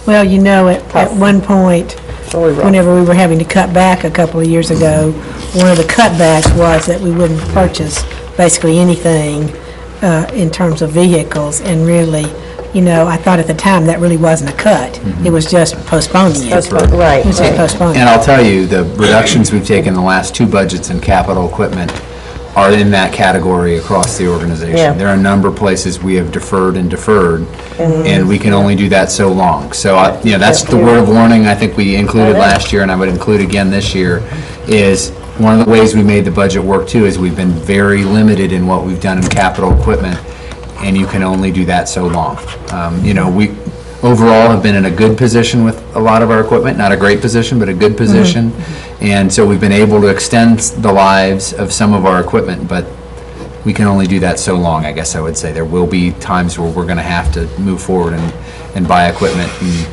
Well, you know, at one point, really rough. whenever we were having to cut back a couple of years ago, one of the cutbacks was that we wouldn't purchase basically anything in terms of vehicles, and really, you know, I thought at the time that really wasn't a cut. It was just postponing it. Right. It was just postponing. And I'll tell you, the reductions we've taken in the last two budgets in capital equipment are in that category across the organization. Yeah. There are a number of places we have deferred, and we can only do that so long. So, that's the word of warning I think we included last year, and I would include again this year, is one of the ways we made the budget work too is we've been very limited in what we've done in capital equipment, and you can only do that so long. We overall have been in a good position with a lot of our equipment, not a great position, but a good position. And so we've been able to extend the lives of some of our equipment, but we can only do that so long, I guess I would say. There will be times where we're going to have to move forward and buy equipment, and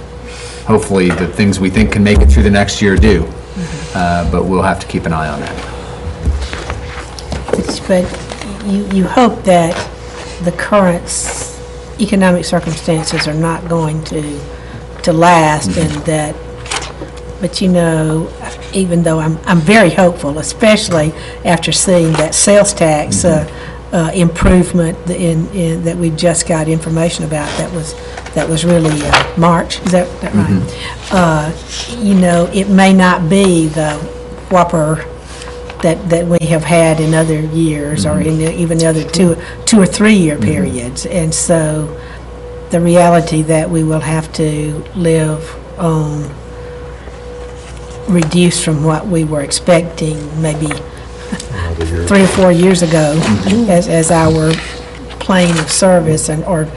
hopefully the things we think can make it through the next year do. But we'll have to keep an eye on that. But you hope that the current economic circumstances are not going to last, and that, but even though I'm very hopeful, especially after seeing that sales tax improvement that we just got information about, that was really March, is that right? It may not be the whopper that we have had in other years, or in even the other 2 or 3 year periods. And so the reality that we will have to live on reduced from what we were expecting maybe 3 or 4 years ago as our plane of service, or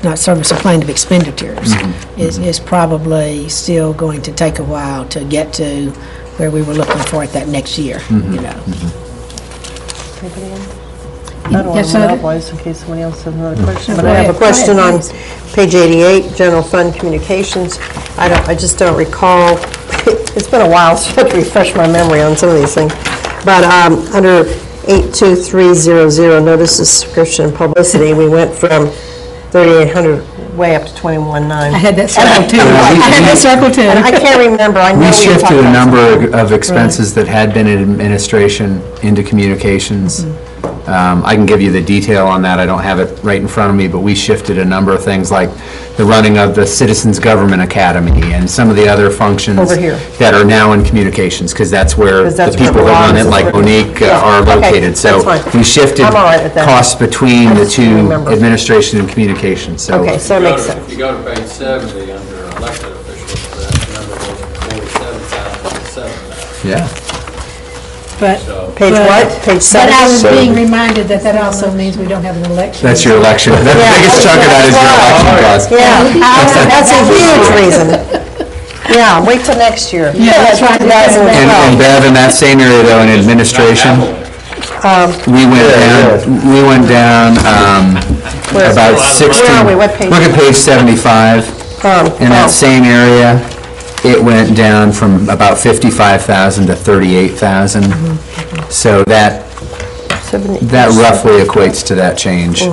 not service, a plane of expenditures is probably still going to take a while to get to where we were looking for it that next year, I don't want Yes, to sir. monopolize in case somebody else has another question, but Go I have a ahead. question Go on ahead, page 88, General Fund Communications. I just don't recall, it's been a while, so I have to refresh my memory on some of these things. But under 82300, notices, subscription, and publicity, we went from 3,800 way up to 21,900. I had that circle too. I had that circle too. I can't remember, I know we We were shifted talking a about number of expenses that had been in administration into communications. I can give you the detail on that, I don't have it right in front of me, but we shifted a number of things like the running of the Citizens Government Academy and some of the other functions Over here. that are now in communications, because that's where 'Cause the that's where people that run belongs. it, like Monique, Yeah, are okay, located. So that's fine. we shifted I'm all right with that. costs between I the just didn't two, remember. administration and communications, so. Okay, so that makes sense. If you go to page 70 under elected officials, that number goes from 47,000 to 7,000. Yeah. But Page what? Page But I 7? was being reminded that also means we don't have an election. That's your election. The Yeah. biggest chunk of that is your election cost. Yeah, that's a huge reason. Yeah, wait till next year. Yeah, that's right. And 2012. Bev, in that same area though, in administration, we went down about 16. Where are we? What page? Look at page 75. In that same area, it went down from about 55,000 to 38,000. So that roughly equates to that change.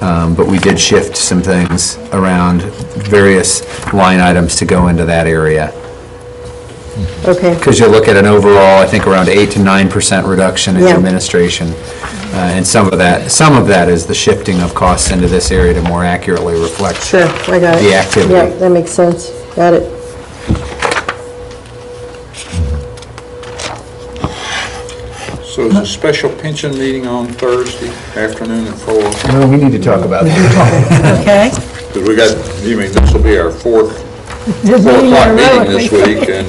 But we did shift some things around, various line items to go into that area. Okay. Because you'll look at an overall, I think, around 8 to 9% reduction in Yeah. administration. And some of that is the shifting of costs into this area to more accurately reflect Sure, I got it. the activity. Yeah, that makes sense. Got it. So is a special pension meeting on Thursday afternoon at 4? No, we need to talk about that. Okay? Because we got, you mean, this will be our 4 Just o'clock meeting in a row meeting if this we- week, and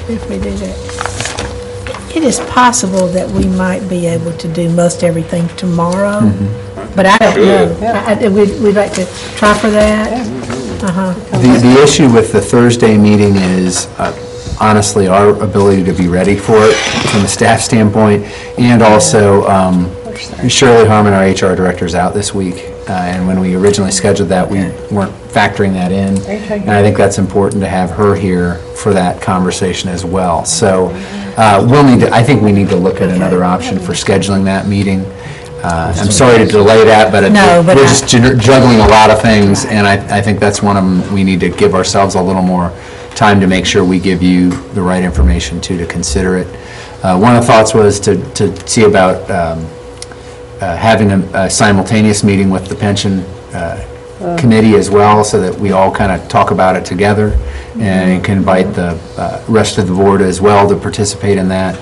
If we do that. It is possible that we might be able to do most everything tomorrow, but I don't know. We'd like to try for that. Uh-huh. The issue with the Thursday meeting is, honestly, our ability to be ready for it from a staff standpoint, and also Shirley Harmon, our HR director, is out this week, and when we originally scheduled that, we weren't factoring that in, and I think that's important to have her here for that conversation as well. So I think we need to look at another option for scheduling that meeting. I'm sorry to delay that, but No, but we're I- just juggling a lot of things, and I think that's one of them we need to give ourselves a little more time to make sure we give you the right information to consider it. One of the thoughts was to see about having a simultaneous meeting with the pension committee as well, so that we all kind of talk about it together, and can invite the rest of the board as well to participate in that,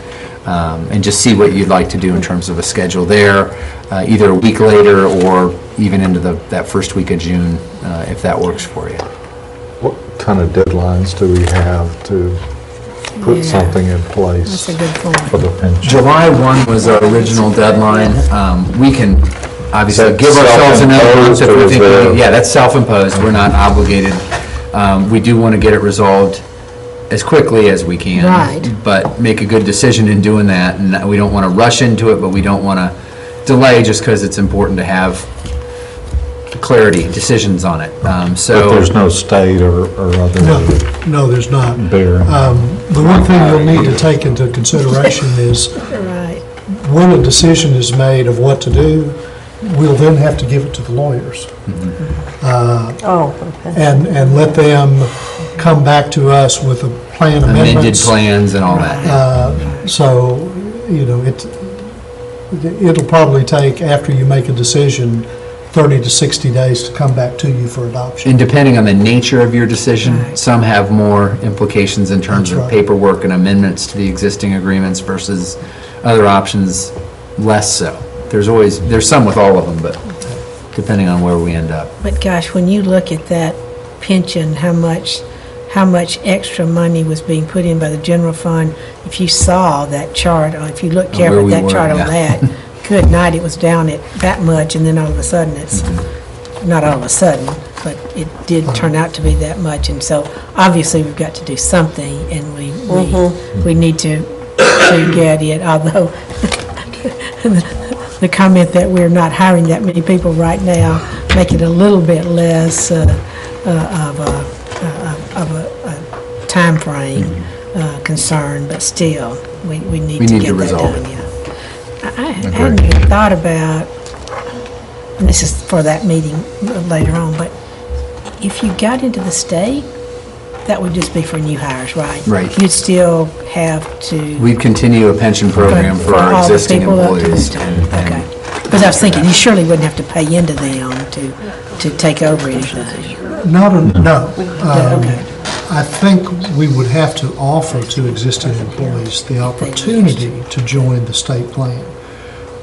and just see what you'd like to do in terms of a schedule there, either a week later or even into that first week of June, if that works for you. What kind of deadlines do we have to put Yeah. something in place That's a good point. for the pension? July 1 was our original deadline. We can obviously Is that give ourselves another month if we self-imposed, think, or is there- yeah, that's self-imposed, we're not obligated. We do want to get it resolved as quickly as we can. Right. But make a good decision in doing that, and we don't want to rush into it, but we don't want to delay just because it's important to have clarity, decisions on it. But there's no state or other No, there's not. bear. The one thing you'll need to take into consideration is Right. when a decision is made of what to do, we'll then have to give it to the lawyers. Oh, okay. And let them come back to us with a plan Amended amendments. plans and all that. So, it'll probably take, after you make a decision, 30 to 60 days to come back to you for adoption. And depending on the nature of your decision, some have more implications in terms That's of right. paperwork and amendments to the existing agreements versus other options, less so. There's some with all of them, but depending on where we end up. But gosh, when you look at that pension, how much extra money was being put in by the general fund, if you saw that chart, or if you looked where carefully we at that were, chart on yeah. that, good night, it was down at that much, and then all of a sudden it's, not all of a sudden, but it did turn out to be that much, and so obviously we've got to do something, and we need to get it, although the comment that we're not hiring that many people right now make it a little bit less of a timeframe concern, but still, we need We to need get to that resolve done, it. yeah. I hadn't even thought about, and this is for that meeting later on, but if you got into the state, that would just be for new hires, right? Right. You'd still have to. We'd continue a pension program for our all the existing people up to employees. this time. Okay. Because I was thinking, you surely wouldn't have to pay into them to take over anything. No. Okay. I think we would have to offer to existing employees the opportunity to join the state plan.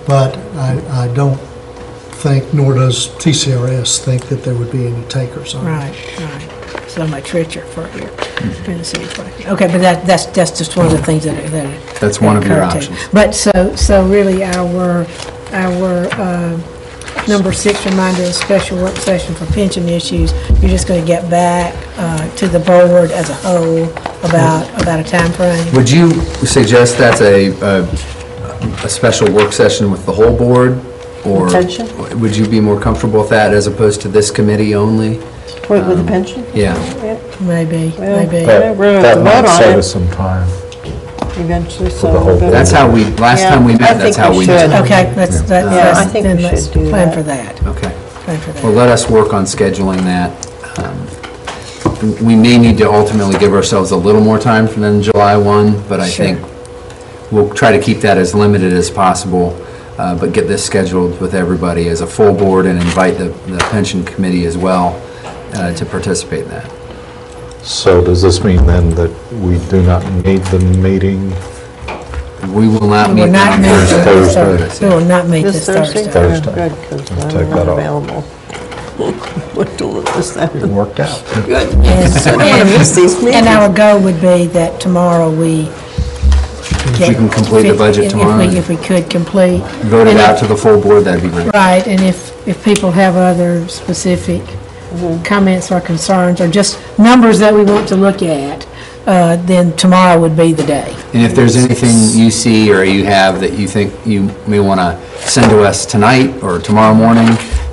But I don't think, nor does TCRS think that there would be any takers on it. Right. So much richer for here in the city. Okay, but that's just one of the things that. That's one of your occur to me. options. But so really our number 6 reminder of special work session for pension issues, you're just going to get back to the board as a whole about a timeframe? Would you suggest that's a special work session with the whole board? Or Pension? would you be more comfortable with that as opposed to this committee only? With the pension? Yeah. Maybe. Well, That we're gonna have that to might vote on save it. us some time. Eventually, the so. whole we're gonna- board. That's how last time we Yeah, I met, that's think how we we should. met. Okay, Yeah, I think then we let's should do plan that. for that. Okay. Plan for that. Well, let us work on scheduling that. we may need to ultimately give ourselves a little more time than July 1, but I think we'll try to keep that as limited as possible, but get this scheduled with everybody as a full board and invite the pension committee as well to participate in that. So does this mean then that we do not need the meeting? We will not We meet will not on meet Thursday. this Thursday. We will not meet This this Thursday. Thursday. Good, because We'll I'm take not that off. available. What don't let this happen. It worked out. Good. I don't want to miss these meetings. And our goal would be that tomorrow we get... You can complete the budget tomorrow? If we could complete. Vote it And out if- to the full board, that'd be great. Right, and if people have other specific comments or concerns, or just numbers that we want to look at, then tomorrow would be the day. And if there's anything you see or you have that you think you may want to send to us tonight or tomorrow morning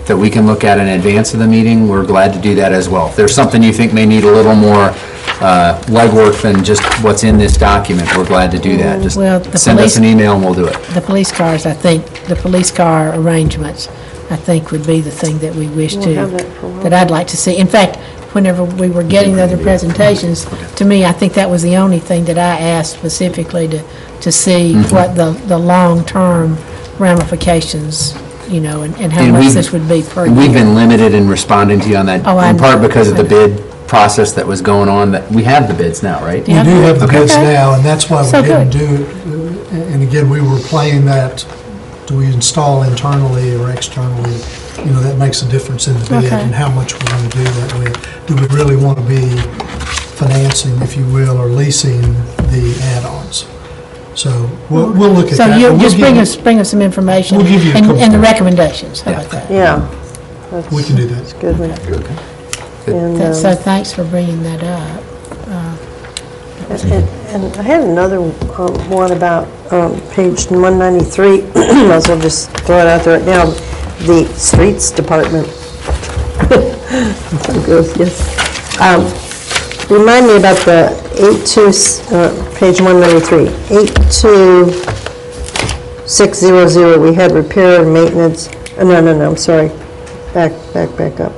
that we can look at in advance of the meeting, we're glad to do that as well. If there's something you think may need a little more legwork than just what's in this document, we're glad to do that. Just Well, the send us police- an email and we'll do it. The police cars, I think, the police car arrangements, I think would be the thing that we wish We'll to, have that for a while. that I'd like to see. In fact, whenever we were getting the other presentations, to me, I think that was the only thing that I asked specifically to see what the long-term ramifications, you know, and how And much we've- this would be per year. We've been limited in responding to you on that, Oh, I in part know. because of the bid process that was going on, that we have the bids now, right? We do have the Okay. bids now, and that's why we So didn't good. do it. And again, we were playing that, do we install internally or externally? You know, that makes a difference in the bid Okay. and how much we're going to do that with. Do we really want to be financing, if you will, or leasing the add-ons? So we'll look at So that. you'll and we'll just give bring us some information. We'll give you a and couple- and the recommendations, how about that? Yeah. We can do that. That's good. And, So thanks for bringing that up. and I had another one about page 193. Might as well just throw it out there right now. The streets department. Yes. Remind me about the 82, page 193, 82600, we had repair and maintenance, no, I'm sorry, back up.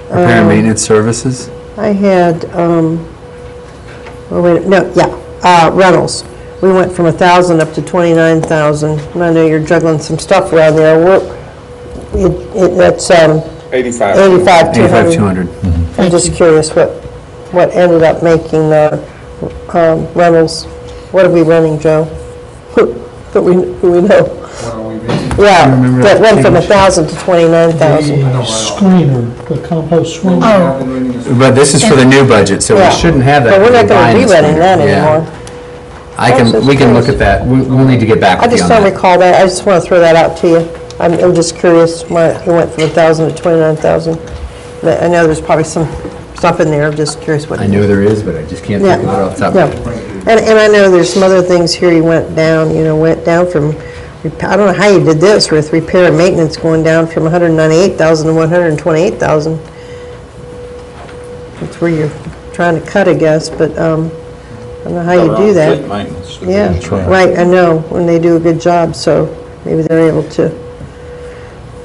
Repair and maintenance services? I had, rentals. We went from 1,000 up to 29,000, and I know you're juggling some stuff around there. That's 85. 85,200. 85,200. I'm just curious what ended up making the rentals. What are we running, Joe? Who we know? What are we renting? Yeah, remember that that went from page? 1,000 to 29,000. The screener, the compost screener. I've been renting a But this is for the new budget, so we Yeah. shouldn't have that. But we're not going to be Buying running that this. Yeah. anymore. We can look at that. We'll need to get back I with you just on don't that. recall that. I just want to throw that out to you. I'm just curious why it went from 1,000 to 29,000. I know there's probably some stuff in there. I'm just curious what. I know there is, but I just can't Yeah, think of it off the top yeah. of my head. And I know there's some other things here you went down from, I don't know how you did this with repair and maintenance going down from 198,000 to 128,000. That's where you're trying to cut, I guess, but I don't know how you do that. Fleet maintenance. Yeah, right. right, I know, when they do a good job, so maybe they're able to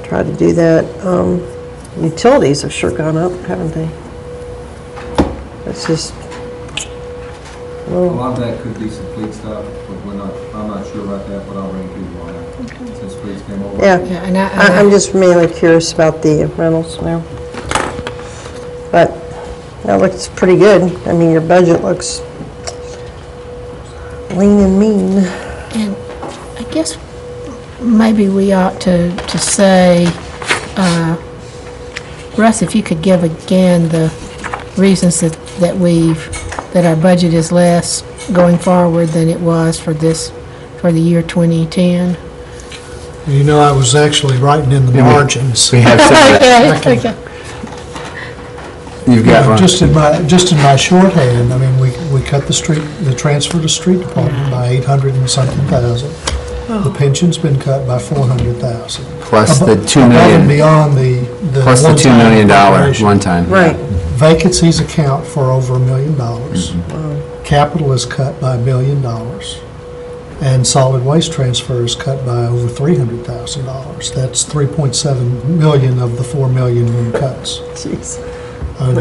try to do that. Utilities have sure gone up, haven't they? That's just, A lot of that could be some fleet stuff, but I'm not sure about that, but I'll bring people on that since fleets came over. yeah. Yeah, and I'm just mainly curious about the rentals now. But that looks pretty good. I mean, your budget looks lean and mean. And I guess maybe we ought to say, Russ, if you could give again the reasons that our budget is less going forward than it was for the year 2010. You know, I was actually writing in the margins. We have some of that. Okay. You've got Yeah, one. just in my shorthand, I mean, we cut the transfer to street department by 800 and something thousand. The pension's been cut by 400,000. Plus the $2 Above and million, beyond the plus the $2 one-time million appropriation. one time. Right. Vacancies account for over $1 million. Mm-hmm. Capital is cut by $1 million. And solid waste transfer is cut by over $300,000. That's 3.7 million of the 4 million in cuts. Jeez. And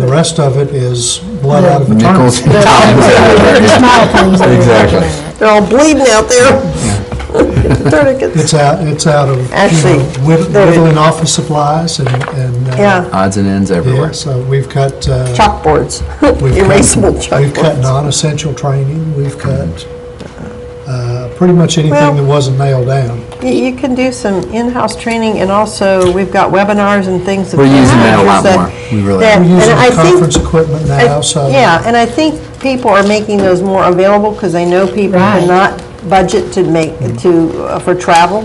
the rest of it is blood out of a Nickels turnip. and dimes everywhere. Small things that we're Exactly. looking at. They're all bleeding out there. Tourniquets. It's out of, Actually, whittling office supplies and. Yeah, Odds and ends Yeah, everywhere. so we've cut. chalkboards, We've cut- erasable We've cut chalkboards. non-essential training, we've cut pretty much anything Well- that wasn't nailed down. You can do some in-house training, and also, we've got webinars and things. We're using that a lot more. We really that- are. We're using and I think- conference equipment now, so. Yeah, and I think people are making those more available, because I know people Right. cannot budget for travel,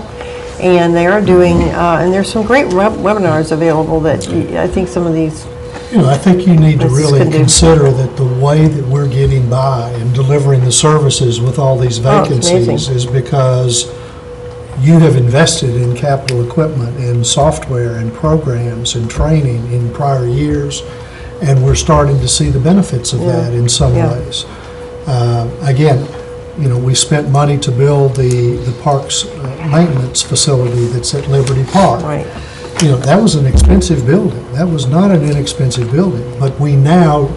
and they are doing, and there's some great webinars available that I think some of these, I think you need to This really can do. consider that the way that we're getting by and delivering the services with all these Oh, it's amazing. vacancies is because you have invested in capital equipment and software and programs and training in prior years, and we're starting to see the benefits of that in some Yeah. ways. Again, we spent money to build the parks maintenance facility that's at Liberty Park. right, That was an expensive building. That was not an inexpensive building. But we now,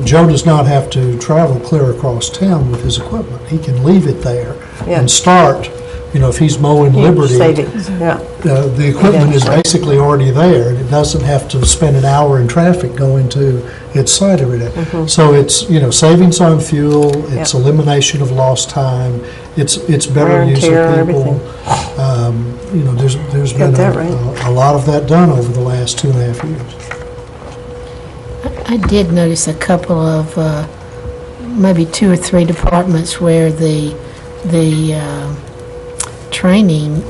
Joe does not have to travel clear across town with his equipment. He can leave it there Yeah. and start, if he's mowing huge Liberty, savings, yeah. the equipment is basically already there, and it doesn't have to spend an hour in traffic going to its site every day. So it's, savings on fuel, it's Yeah. elimination of lost time, it's Wear better and use of tear, people. everything. There's Got been that right. a lot of that done over the last 2.5 years. I did notice a couple of, maybe 2 or 3 departments where the training,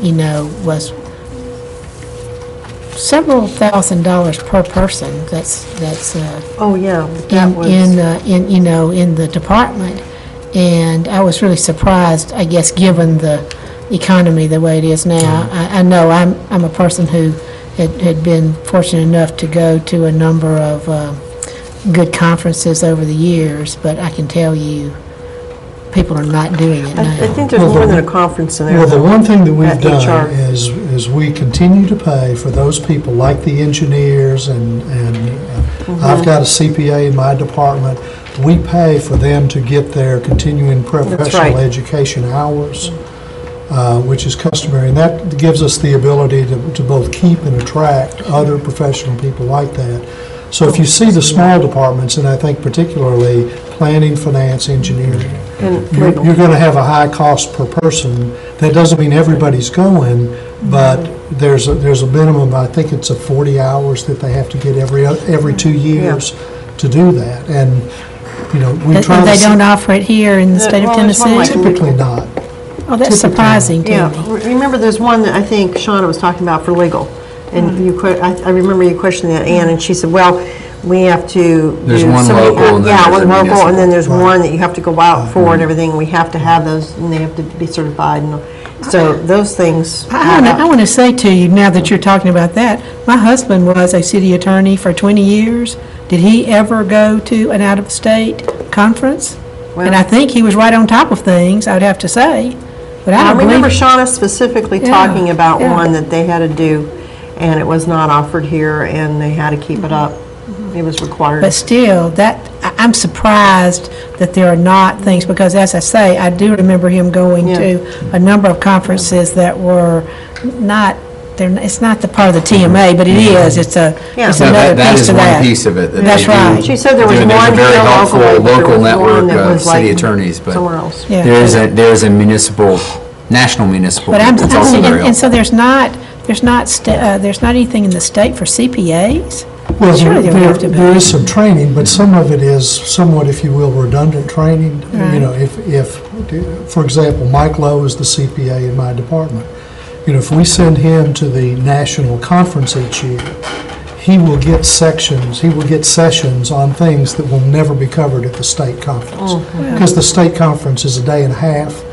was several $1,000s per person. That's Oh, yeah, that was. in the department. And I was really surprised, I guess, given the economy the way it is now. I know I'm a person who had been fortunate enough to go to a number of good conferences over the years, but I can tell you, people are not doing it I now. think there's Well, more the- than a conference in there. Well, the one thing that we've At done HR. is we continue to pay for those people, like the engineers, and I've got a CPA in my department. We pay for them to get their continuing professional right. education hours, which is customary, and that gives us the ability to both keep and attract other professional people like that. So if you see the small departments, and I think particularly planning, finance, engineering, And you're legal. going to have a high cost per person. That doesn't mean everybody's going, but there's a minimum, I think it's 40 hours that they have to get every 2 years to do that. And, we try to... They don't offer it here in the state of Well, there's one Tennessee? like- Typically not. Oh, that's surprising to Yeah, me. remember, there's one that I think Shauna was talking about for legal, and I remember you questioning that, Ann, and she said, well, we have to There's do one so many- local and then yeah, there's a one local, and then there's municipal. one that you have to go out for and everything, we have to have those, and they have to be certified, and so those things. I want to say to you, now that you're talking about that, my husband was a city attorney for 20 years. Did he ever go to an out-of-state conference? And I think he was right on top of things, I'd have to say. But I I don't remember believe... Shauna specifically Yeah, talking about yeah. one that they had to do, and it was not offered here, and they had to keep it up. It was required. But still, I'm surprised that there are not things, because as I say, I do remember him going Yeah. to a number of conferences that were not, it's not the part of the TMA, but it is, it's Yeah. it's No, another that piece is to one that. piece of it that That's they do. right. She said there was There's one a very here helpful locally, but there local was network one that of was city like attorneys, but somewhere else. Yeah. there is a municipal, national municipal, But I'm that's also very and so helpful. there's not anything in the state for CPAs? Well, Sure there would have to be. there is some training, but some of it is somewhat, if you will, redundant training. If, for example, Mike Lowe is the CPA in my department. If we send him to the national conference each year, he will get sessions on things that will never be covered at the state conference. Because the state conference is a day and a half,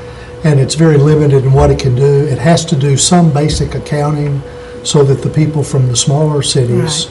and it's very limited in what it can do. It has to do some basic accounting so that the people from the smaller cities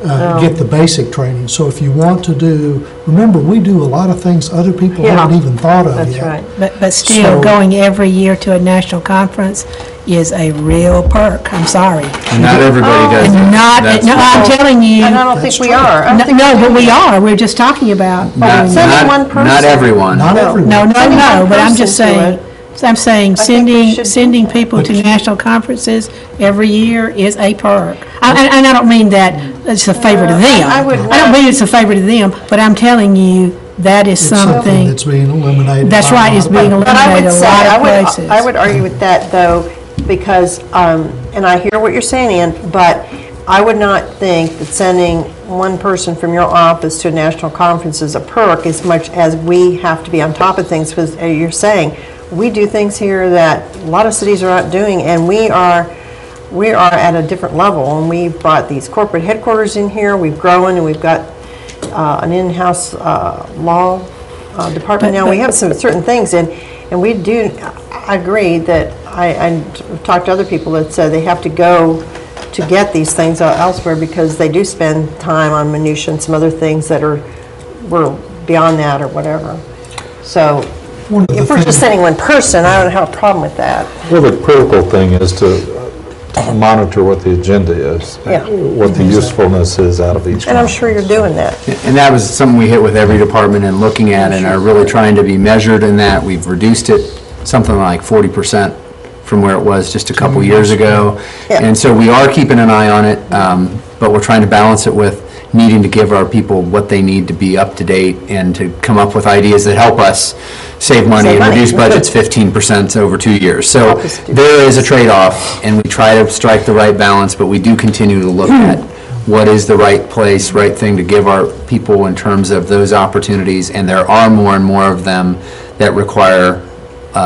get the basic training. So if you want to do, remember, we do a lot of things other people Yeah. haven't even thought of That's yet. right. But still, So- going every year to a national conference is a real perk, I'm sorry. And not everybody does And that. not, That's no, I'm telling you, And I don't think we are. I don't no, think no, we but do we that. are, we're just talking about. Not- Sending not- one person. Not everyone. Not everyone. No, Sending one but I'm just person to saying, I'm saying I think we sending, should do sending that. people to national conferences every year is a perk. And I don't mean that it's a favor to them. I would I don't not- mean it's a favor to them, but I'm telling you, that is It's something something, that's being eliminated. that's by a right, lot is of being people. But I eliminated would a say, lot of places. I would argue with that, though, because, and I hear what you're saying, Ann, but I would not think that sending one person from your office to a national conference is a perk as much as we have to be on top of things, because you're saying, we do things here that a lot of cities are not doing, and we are at a different level, and we've brought these corporate headquarters in here, we've grown, and we've got an in-house law department now. We have some certain things, and we do, I agree that, I talked to other people that said they have to go to get these things elsewhere because they do spend time on minutia and some other things that were beyond that or whatever. So One of the if we're just things- sending one person, I don't have a problem with that. Well, the critical thing is to monitor what the agenda is, Yeah. what the usefulness is out of each And I'm one. sure you're doing that. And that was something we hit with every department and looking at and are really trying to be measured in that. We've reduced it something like 40% from where it was just a couple years ago. Yeah. And so we are keeping an eye on it, but we're trying to balance it with needing to give our people what they need to be up to date and to come up with ideas that help us save money Save and money. reduce budgets 15% over 2 years. So Help us do there is a trade-off, and we try to strike the right balance, but we do continue to look at what is the right place, right thing to give our people in terms of those opportunities, and there are more and more of them that require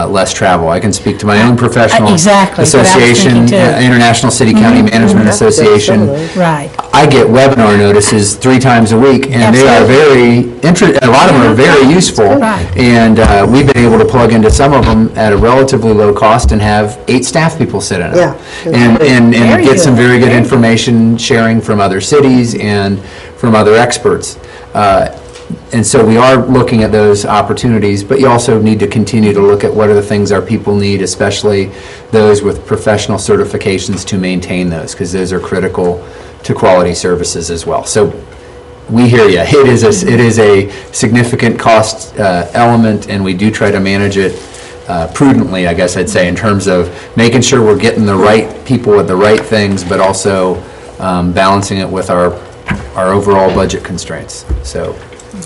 less travel. I can speak to my own professional Exactly, what I was association, thinking too. International City County Management Association. Right. I get webinar notices 3 times a week, and they are very, a lot of them are very useful. Right. And we've been able to plug into some of them at a relatively low cost and have 8 staff people sit in it. Yeah. And Very get some good. very good Very good. information sharing from other cities and from other experts. And so we are looking at those opportunities, but you also need to continue to look at what are the things our people need, especially those with professional certifications to maintain those, because those are critical to quality services as well. So we hear you. It is a significant cost element, and we do try to manage it prudently, I guess I'd say, in terms of making sure we're getting the right people with the right things, but also balancing it with our overall budget constraints. So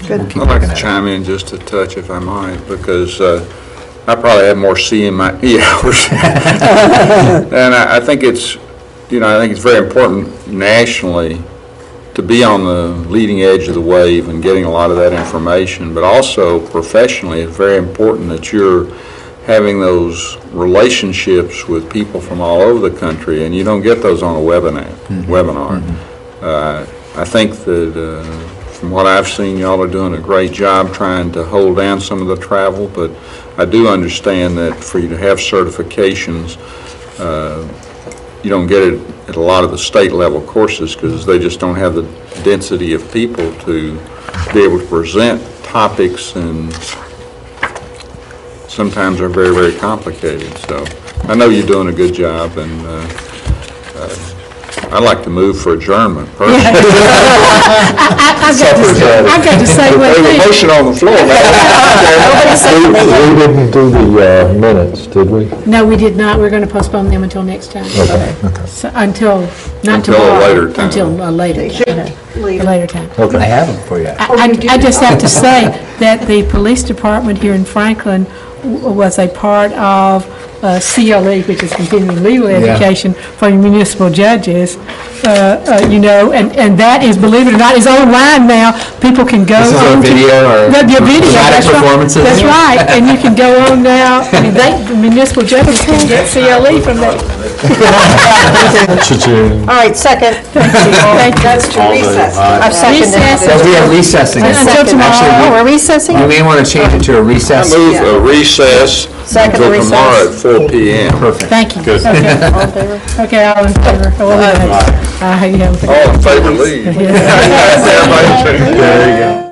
we'll keep I'd like looking to at it. chime in just a touch if I might, because I probably have more C in my E hours. And I think it's, I think it's very important nationally to be on the leading edge of the wave and getting a lot of that information, but also professionally, it's very important that you're having those relationships with people from all over the country, and you don't get those on a webinar. I think that from what I've seen, y'all are doing a great job trying to hold down some of the travel, but I do understand that for you to have certifications, you don't get it at a lot of the state level courses because they just don't have the density of people to be able to present topics, and sometimes are very, very complicated. So I know you're doing a good job, and I'd like to move for adjournment personally. I've got to say one There's a thing. motion on the floor. We didn't do the minutes, did we? No, we did not. We're going to postpone them until next time. Okay. So, Until, not Until a tomorrow. later time. Until a later time. A later time. I have them for you. I just have to say that the police department here in Franklin was a part of CLE, which is continuing legal education for municipal judges, and that is, believe it or not, is online now. People can go This is on a to- video or The video, dramatic that's right. performances? That's right, and you can go on now, the municipal judges can get CLE from that. Cha-ching. All right, second. That's to recess. I've seconded Recess. So it. we are recessing. Until tomorrow. Oh, we're recessing? You may want to change it to a I recess. move a recess Second until recess. tomorrow at 4 PM. Perfect. Thank you. Good. Okay. All in favor? Okay, all in favor. Well, we have- yeah. All in favor, leave. Everybody- There you go.